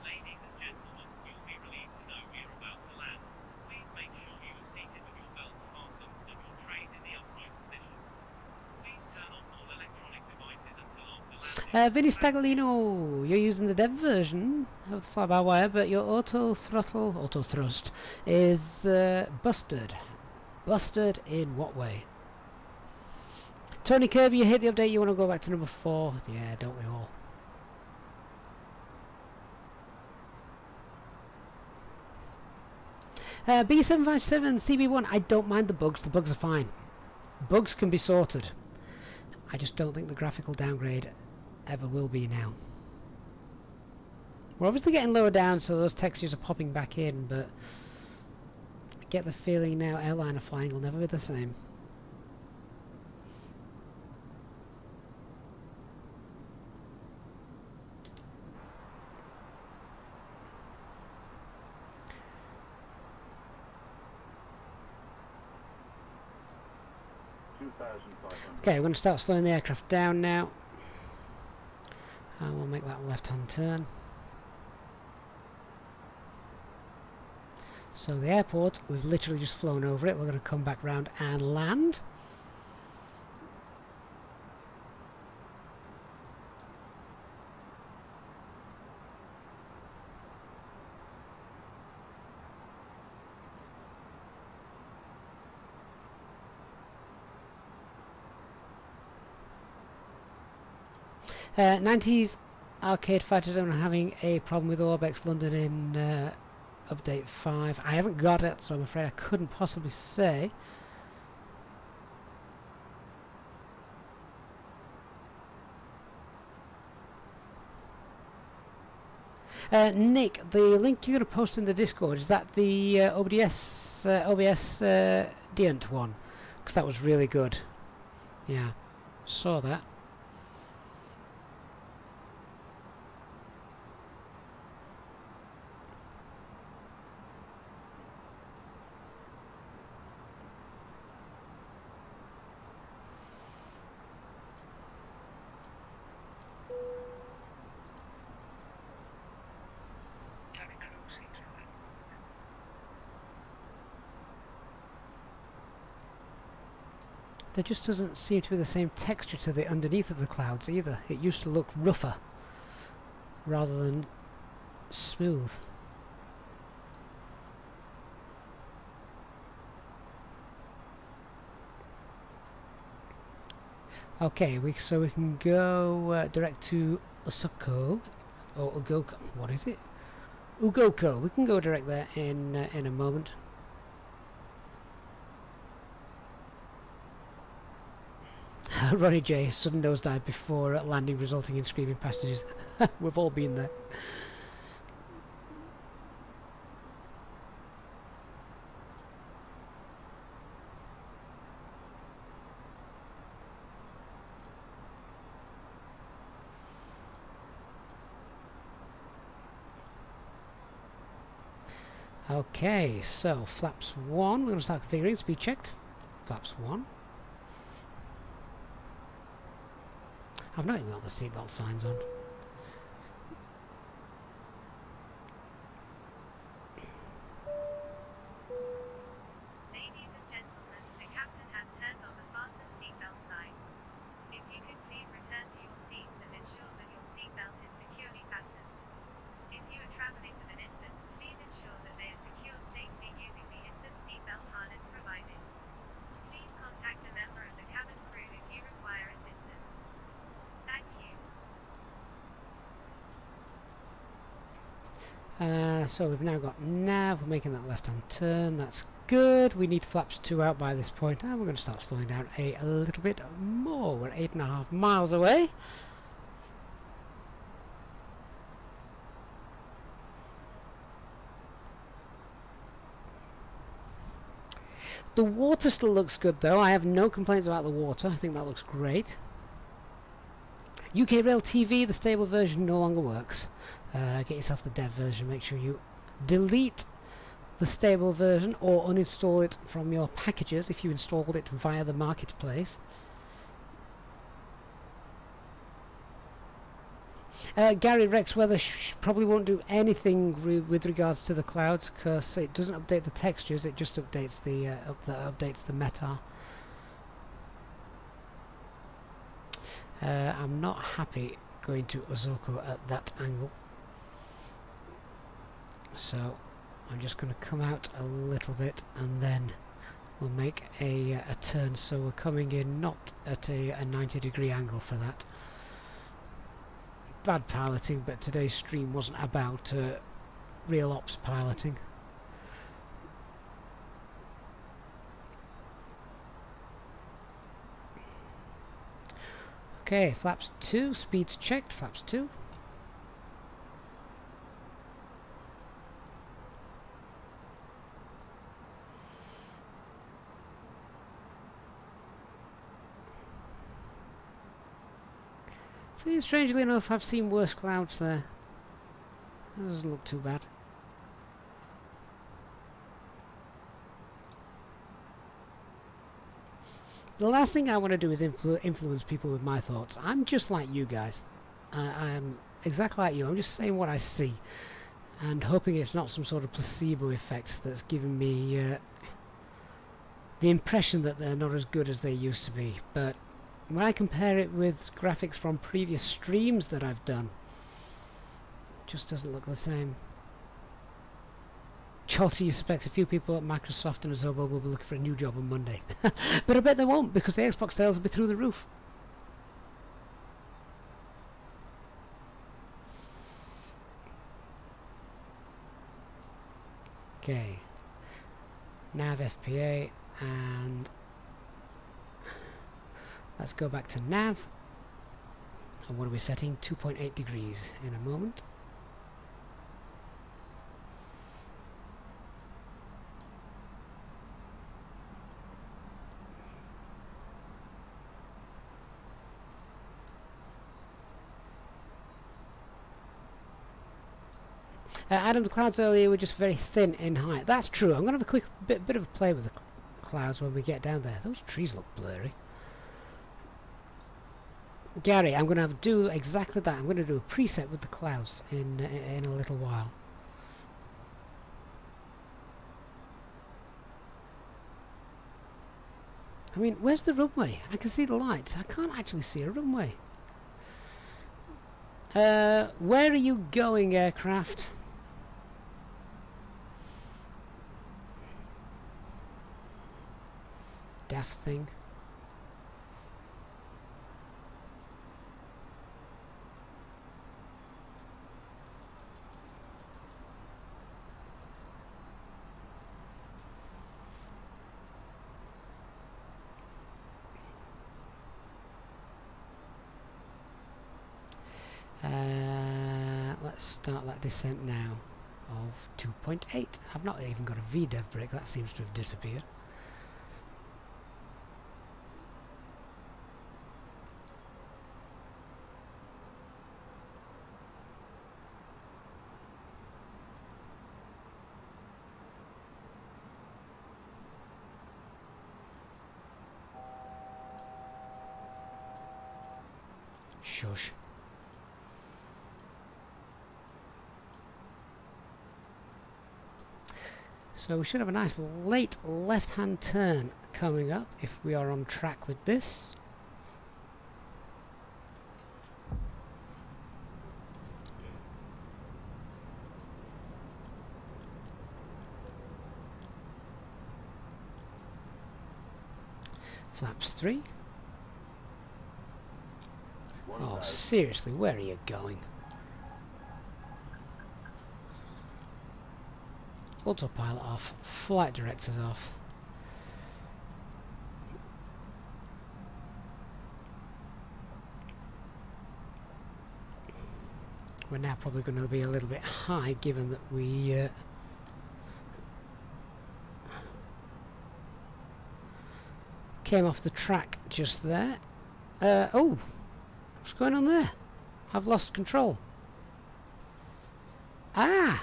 Ladies and gentlemen, you'll be relieved to know we are about to land. Please make sure you are seated with your belts fastened and your trays in the upright position. Please turn off all electronic devices until after landing. Vinny Staglino, you're using the dev version of the FlyByWire, but your auto thrust is busted. Busted in what way? Tony Kirby, you hate the update, you want to go back to number 4? Yeah, don't we all? B757 CB1, I don't mind the bugs are fine. Bugs can be sorted. I just don't think the graphical downgrade ever will be now. We're obviously getting lower down, so those textures are popping back in, but I get the feeling now airliner flying will never be the same. Okay, we're going to start slowing the aircraft down now. And we'll make that left-hand turn. So the airport, we've literally just flown over it. We're going to come back round and land. Uh, 90s Arcade Fighter Zone are having a problem with Orbex London in update 5. I haven't got it, so I'm afraid I couldn't possibly say. Nick, the link you're going to post in the Discord, is that the OBS Deant one? Because that was really good. Yeah, saw that. Cabin crew seats right. There just doesn't seem to be the same texture to the underneath of the clouds either. It used to look rougher rather than smooth. Okay, so we can go direct to Osoko or Ugoko. What is it? Ugoko. We can go direct there in a moment. Ronnie J. Sudden nosedive before landing, resulting in screaming passengers. We've all been there. Okay, so flaps 1, we're going to start configuring, speed checked. Flaps 1. I've not even got the seatbelt signs on. Ladies and gentlemen, the captain has turned on the fasten seatbelt sign. If you could please return to your seats and ensure that your seatbelt is securely fastened. If you are traveling with an infant, please ensure that they are secured safely using the infant seatbelt harness provided. Please contact a member of the cabin crew if you require assistance. Thank you. So we've now got nav, we're making that left hand turn, that's good. We need flaps 2 out by this point, and we're going to start slowing down a little bit more. We're 8.5 miles away. The water still looks good though. I have no complaints about the water. I think that looks great. UK Rail TV, the stable version no longer works. Get yourself the dev version. Make sure you delete the stable version or uninstall it from your packages if you installed it via the marketplace. Gary Rex Weather probably won't do anything with regards to the clouds because it doesn't update the textures, it just updates the updates the meta. I'm not happy going to Osoko at that angle, so I'm just going to come out a little bit and then we'll make a turn, so we're coming in not at a 90-degree angle for that. Bad piloting, but today's stream wasn't about real ops piloting. Okay, flaps 2, speeds checked, flaps 2. See, strangely enough, I've seen worse clouds there. That doesn't look too bad. The last thing I want to do is influence people with my thoughts. I'm just like you guys. I'm exactly like you. I'm just saying what I see and hoping it's not some sort of placebo effect that's giving me the impression that they're not as good as they used to be. But when I compare it with graphics from previous streams that I've done, it just doesn't look the same. Chalty, you suspect a few people at Microsoft and Azobo will be looking for a new job on Monday. But I bet they won't, because the Xbox sales will be through the roof. Okay. Nav FPA, and let's go back to nav. And what are we setting? 2.8 degrees in a moment. Adam, the clouds earlier were just very thin in height. That's true. I'm going to have a quick bit of a play with the clouds when we get down there. Those trees look blurry. Gary, I'm going to do exactly that. I'm going to do a preset with the clouds in a little while. I mean, where's the runway? I can see the lights. I can't actually see a runway. Where are you going, aircraft? Daft thing. Let's start that descent now of 2.8. I've not even got a VDEV brake. That seems to have disappeared. Shush. So we should have a nice late left-hand turn coming up if we are on track with this. Flaps 3. Oh, seriously, where are you going? Autopilot off, flight directors off. We're now probably going to be a little bit high given that we came off the track just there. Oh, what's going on there? I've lost control. Ah!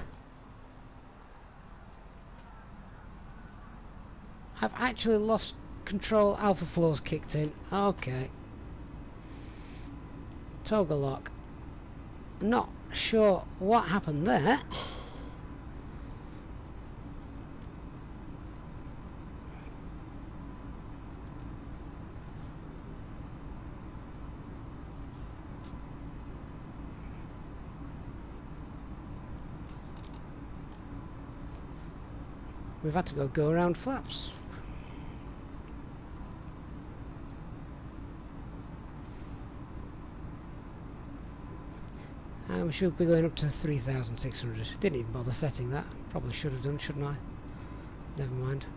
I've actually lost control. Alpha floor's kicked in. Okay. Toggle lock. Not sure what happened there. We've had to go around flaps. And we should be going up to 3,600. Didn't even bother setting that. Probably should have done, shouldn't I? Never mind.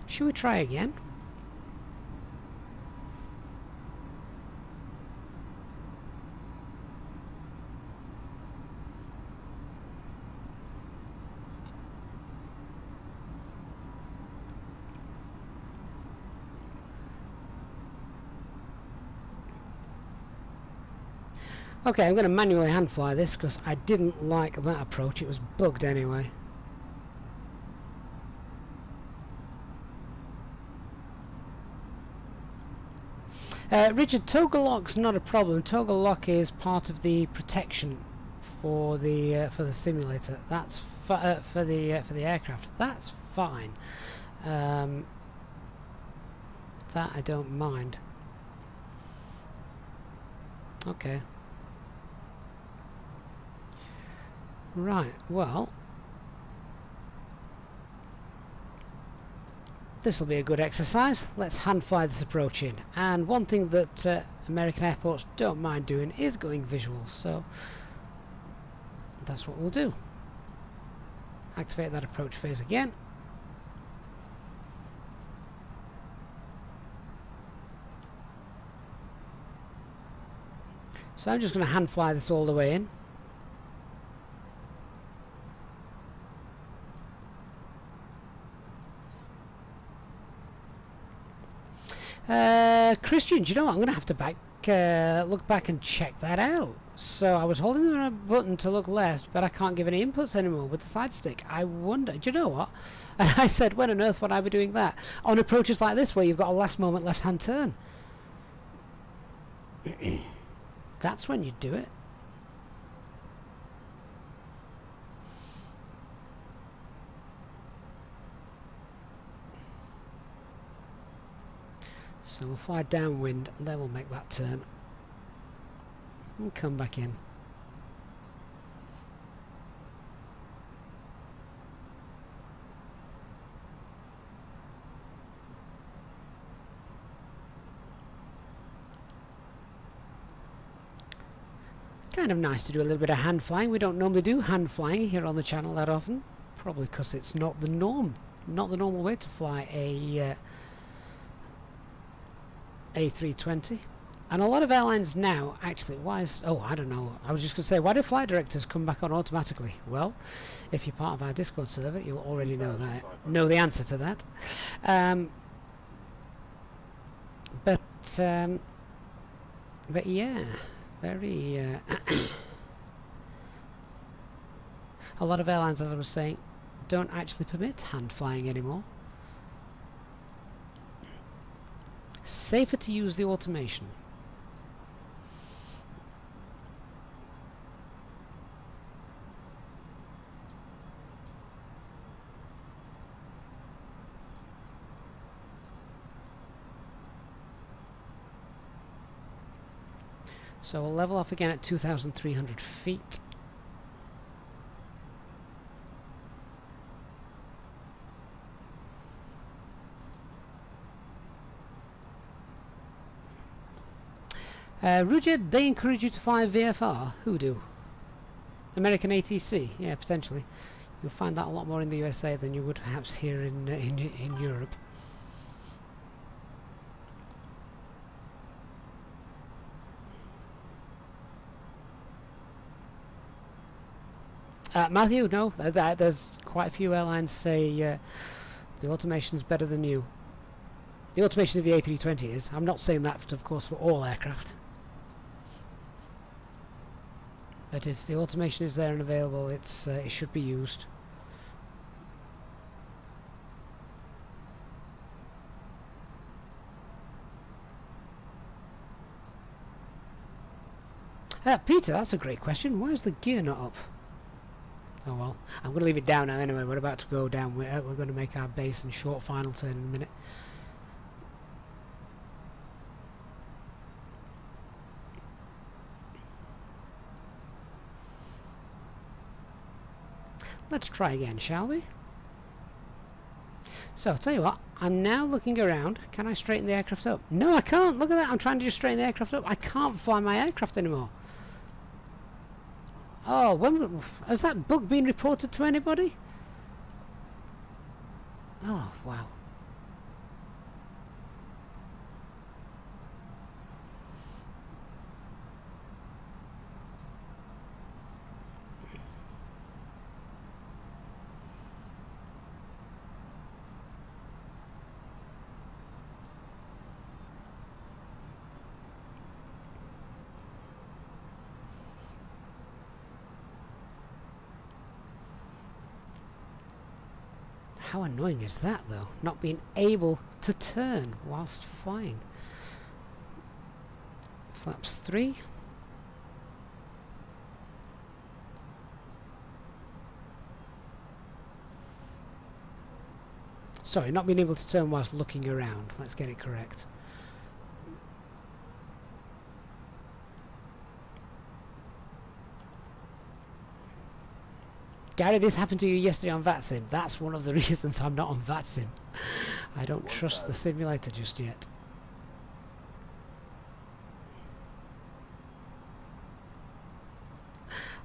Should we try again? Okay, I'm going to manually hand fly this because I didn't like that approach. It was bugged anyway. Richard, toggle lock's not a problem. Toggle lock is part of the protection for the simulator. That's for the aircraft. That's fine. That I don't mind. Okay. Right, well, this will be a good exercise. Let's hand fly this approach in. And one thing that American airports don't mind doing is going visual, so that's what we'll do. Activate that approach phase again. So I'm just going to hand fly this all the way in. Christian, do you know what? I'm going to have to back and check that out. So I was holding a button to look left, but I can't give any inputs anymore with the side stick. I wonder, do you know what? And I said, when on earth would I be doing that? On approaches like this where you've got a last moment left hand turn. That's when you do it. So we'll fly downwind and then we'll make that turn and come back in. Kind of nice to do a little bit of hand flying. We don't normally do hand flying here on the channel that often, probably because it's not the norm, not the normal way to fly a A320. And a lot of airlines now actually, I don't know, I was just going to say, why do flight directors come back on automatically? Well, if you're part of our Discord server, you'll already know the answer to that. But yeah, very a lot of airlines, as I was saying, don't actually permit hand flying anymore. Safer to use the automation. So we'll level off again at 2,300 feet. Rujid, they encourage you to fly VFR. Who do? American ATC? Yeah, potentially. You'll find that a lot more in the USA than you would perhaps here in Europe. Matthew, no. There's quite a few airlines say the automation's better than you. The automation of the A320 is. I'm not saying that, of course, for all aircraft. But if the automation is there and available, it should be used. Peter, that's a great question. Why is the gear not up? Oh well, I'm going to leave it down now anyway. We're about to go down. We're going to make our base and short final turn in a minute. Let's try again, shall we? So, I'll tell you what, I'm now looking around. Can I straighten the aircraft up? No, I can't. Look at that. I'm trying to just straighten the aircraft up. I can't fly my aircraft anymore. Oh, has that bug been reported to anybody? Oh, wow. How annoying is that, though? Not being able to turn whilst flying. Flaps 3. Sorry, not being able to turn whilst looking around. Let's get it correct. Gary, this happened to you yesterday on VATSIM. That's one of the reasons I'm not on VATSIM. I don't trust the simulator just yet.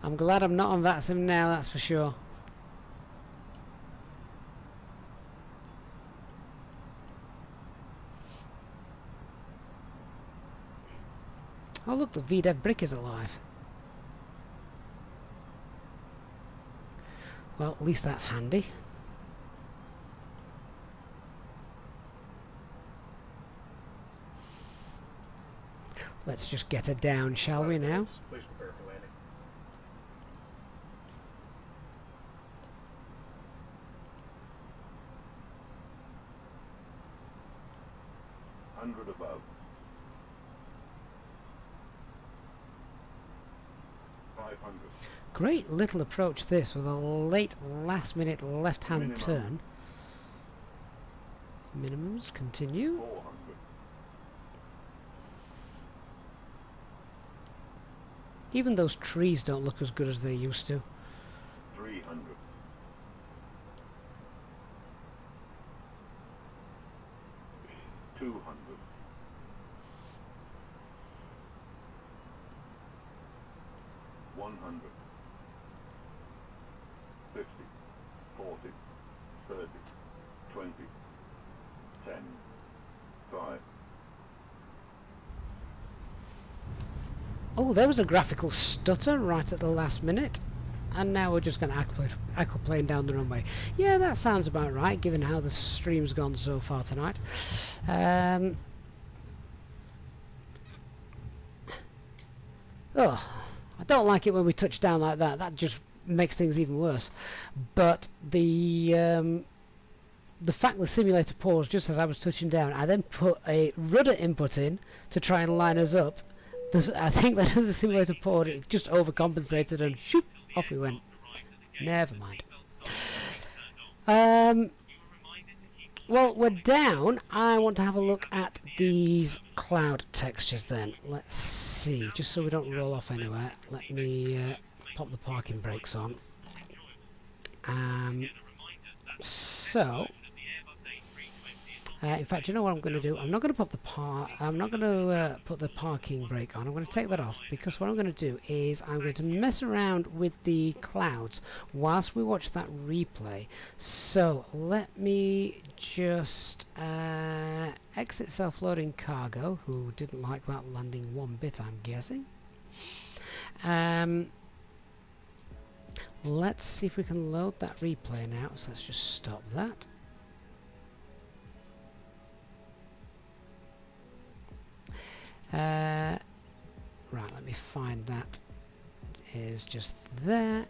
I'm glad I'm not on VATSIM now, that's for sure. Oh look, the VDEV brick is alive. Well, at least that's handy. Let's just get her down, shall we now? Please prepare for landing. Hundred above. 500. Great little approach this, with a late last minute left hand Minimum. turn. Minimums continue. 400. Even those trees don't look as good as they used to. 300. 200. 100. 50. 40. 30. 20. 10. 5. Oh, there was a graphical stutter right at the last minute. And now we're just going to aquaplane down the runway. Yeah, that sounds about right, given how the stream's gone so far tonight. Oh, I don't like it when we touch down like that. That just makes things even worse. But the fact the simulator paused just as I was touching down, I then put a rudder input in to try and line us up. I think that as the simulator paused, it just overcompensated and shoop, off we went. Never mind. Well, we're down. I want to have a look at these cloud textures then. Let's see, just so we don't roll off anywhere. Let me pop the parking brakes on. So, in fact, you know what I'm going to do? I'm not going to put the put the parking brake on. I'm going to take that off, because what I'm going to do is I'm going to mess around with the clouds whilst we watch that replay. So let me just exit self-loading cargo, who didn't like that landing one bit, I'm guessing. Let's see if we can load that replay now. So let's just stop that. Right, let me find that. It is just there.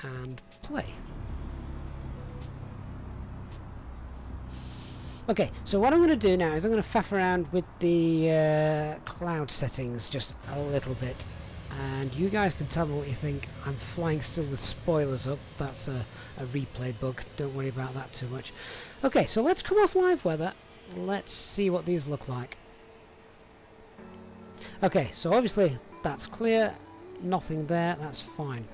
And play. Okay, so what I'm going to do now is I'm going to faff around with the cloud settings just a little bit. And you guys can tell me what you think. I'm flying still with spoilers up. That's a replay bug. Don't worry about that too much. Okay, so let's come off live weather. Let's see what these look like. Okay, so obviously that's clear. Nothing there. That's fine.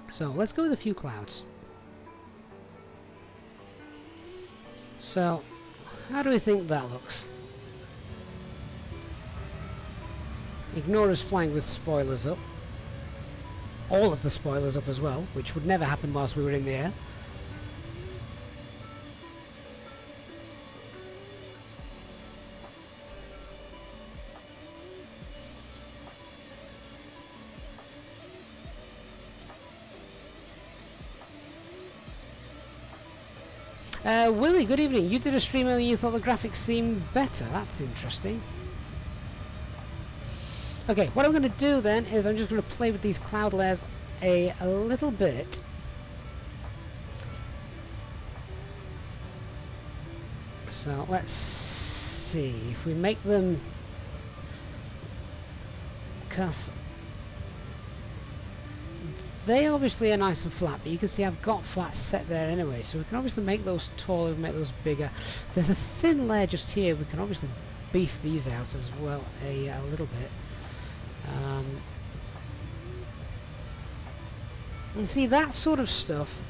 So let's go with a few clouds. So, how do we think that looks? Ignore us flying with spoilers up. All of the spoilers up as well, which would never happen whilst we were in the air. Willie, good evening. You did a stream earlier and you thought the graphics seemed better. That's interesting. Okay, what I'm going to do then is I'm just going to play with these cloud layers a little bit. So let's see if we make them, because they obviously are nice and flat, but you can see I've got flats set there anyway, so we can obviously make those taller, make those bigger. There's a thin layer just here. We can obviously beef these out as well a little bit. And see, that sort of stuff,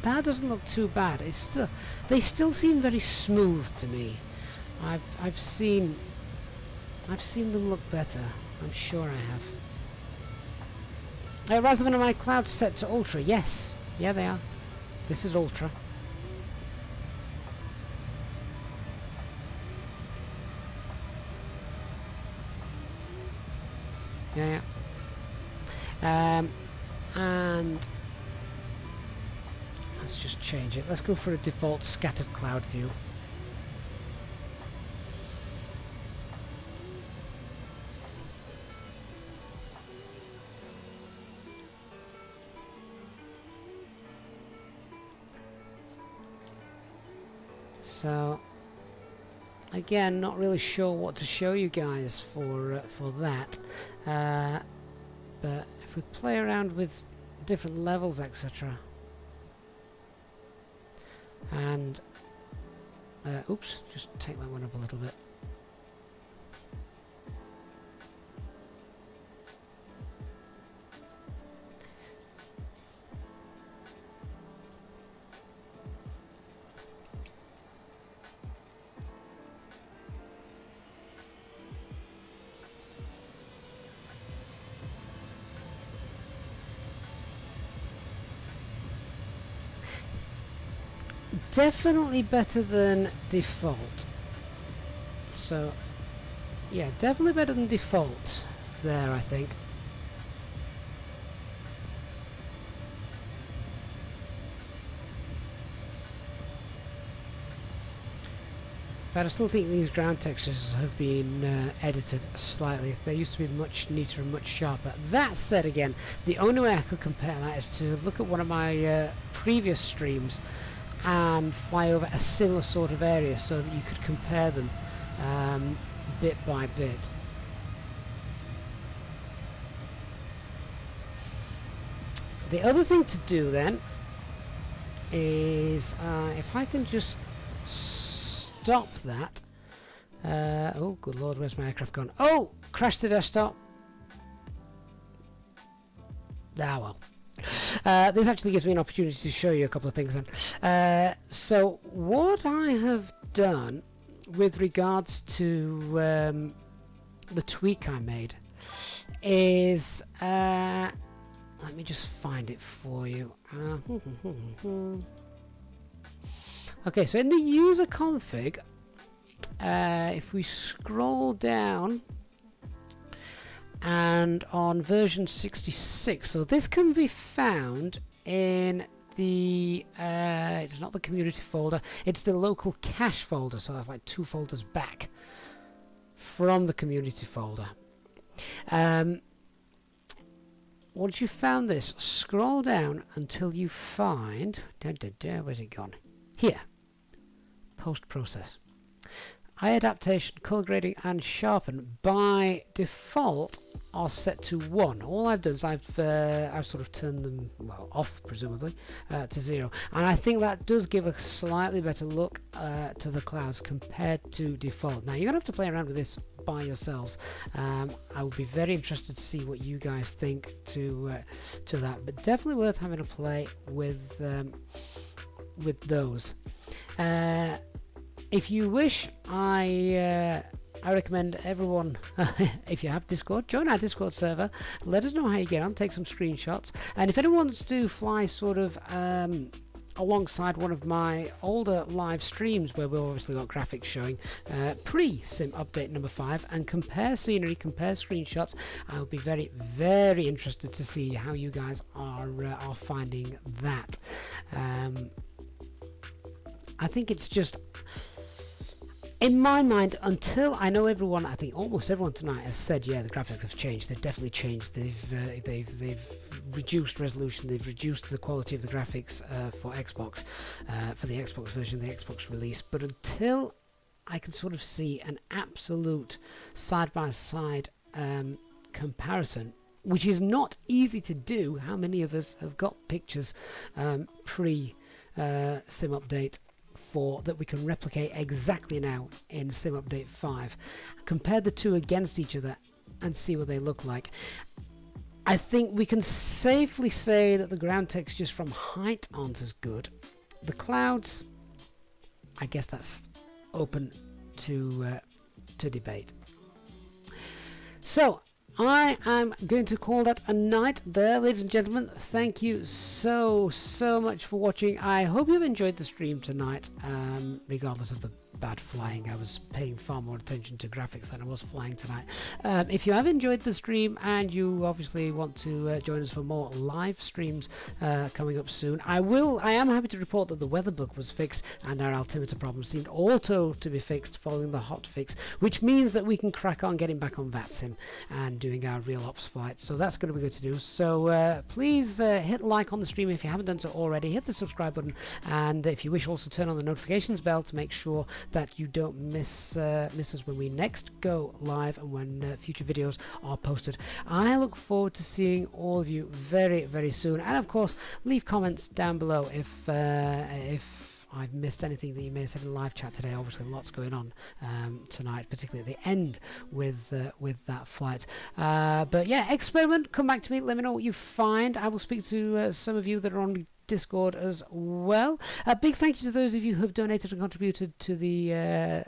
that doesn't look too bad. It's still, they still seem very smooth to me. I've seen them look better. I'm sure I have. Rather than my clouds set to ultra, yes, yeah they are. This is ultra. Yeah. And let's just change it. Let's go for a default scattered cloud view. So again, not really sure what to show you guys for that. But if we play around with different levels, etc. And oops, just take that one up a little bit. Definitely better than default. So yeah, definitely better than default there, I think. But I still think these ground textures have been edited slightly. They used to be much neater and much sharper. That said, again, the only way I could compare that is to look at one of my previous streams and fly over a similar sort of area so that you could compare them bit by bit. The other thing to do then is if I can just stop that. Oh good lord, where's my aircraft gone? Oh, crashed the desktop. Ah well. This actually gives me an opportunity to show you a couple of things then. So what I have done with regards to the tweak I made is let me just find it for you. Okay, so in the user config, if we scroll down and on version 66, so this can be found in the it's not the community folder, it's the local cache folder, so that's like 2 folders back from the community folder. Once you've found this, scroll down until you find where's it gone? Here, post process. Eye adaptation, color grading and sharpen by default are set to 1. All I've done is I've sort of turned them, well, off presumably, to 0, and I think that does give a slightly better look to the clouds compared to default. Now you're gonna have to play around with this by yourselves. I would be very interested to see what you guys think to that, but definitely worth having a play with those. If you wish, I recommend everyone, if you have Discord, join our Discord server. Let us know how you get on, take some screenshots, and if anyone wants to fly sort of alongside one of my older live streams where we've obviously got graphics showing pre-sim update number 5 and compare scenery, compare screenshots, I'll be very, very interested to see how you guys are finding that. I think it's just, in my mind, until I know everyone, I think almost everyone tonight has said, yeah, the graphics have changed. They've definitely changed. They've reduced resolution. They've reduced the quality of the graphics for Xbox, for the Xbox version, the Xbox release. But until I can sort of see an absolute side-by-side comparison, which is not easy to do. How many of us have got pictures pre-sim update that we can replicate exactly now in Sim Update 5? Compare the two against each other and see what they look like. I think we can safely say that the ground textures from height aren't as good. The clouds, I guess that's open to debate. So I am going to call that a night there, ladies and gentlemen. Thank you so much for watching. I hope you've enjoyed the stream tonight, regardless of the bad flying. I was paying far more attention to graphics than I was flying tonight. If you have enjoyed the stream and you obviously want to join us for more live streams coming up soon, I am happy to report that the weather bug was fixed and our altimeter problem seemed also to be fixed following the hotfix, which means that we can crack on getting back on VATSIM and doing our real ops flights. So that's going to be good to do. So please hit like on the stream if you haven't done so already. Hit the subscribe button, and if you wish, also turn on the notifications bell to make sure that you don't miss us when we next go live and when future videos are posted. I look forward to seeing all of you very, very soon, and of course leave comments down below if I've missed anything that you may have said in the live chat today. Obviously lots going on tonight, particularly at the end with that flight, but yeah, experiment, come back to me, let me know what you find. I will speak to some of you that are on Discord as well. A big thank you to those of you who have donated and contributed to the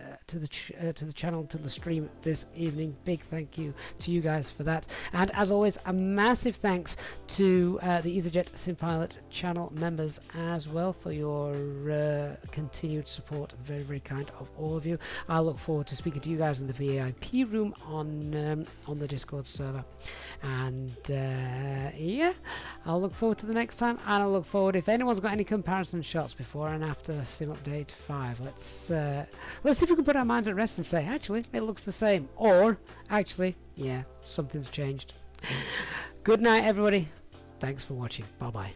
channel, to the stream this evening. Big thank you to you guys for that, and as always, a massive thanks to the Easyjetsimpilot channel members as well for your continued support. Very, very kind of all of you. I look forward to speaking to you guys in the VIP room on the Discord server, and yeah, I'll look forward to the next time, and I'll look forward, if anyone's got any comparison shots before and after Sim Update 5, let's see if we can put our minds at rest and say, actually, it looks the same, or actually, yeah, something's changed. Good night, everybody. Thanks for watching. Bye bye.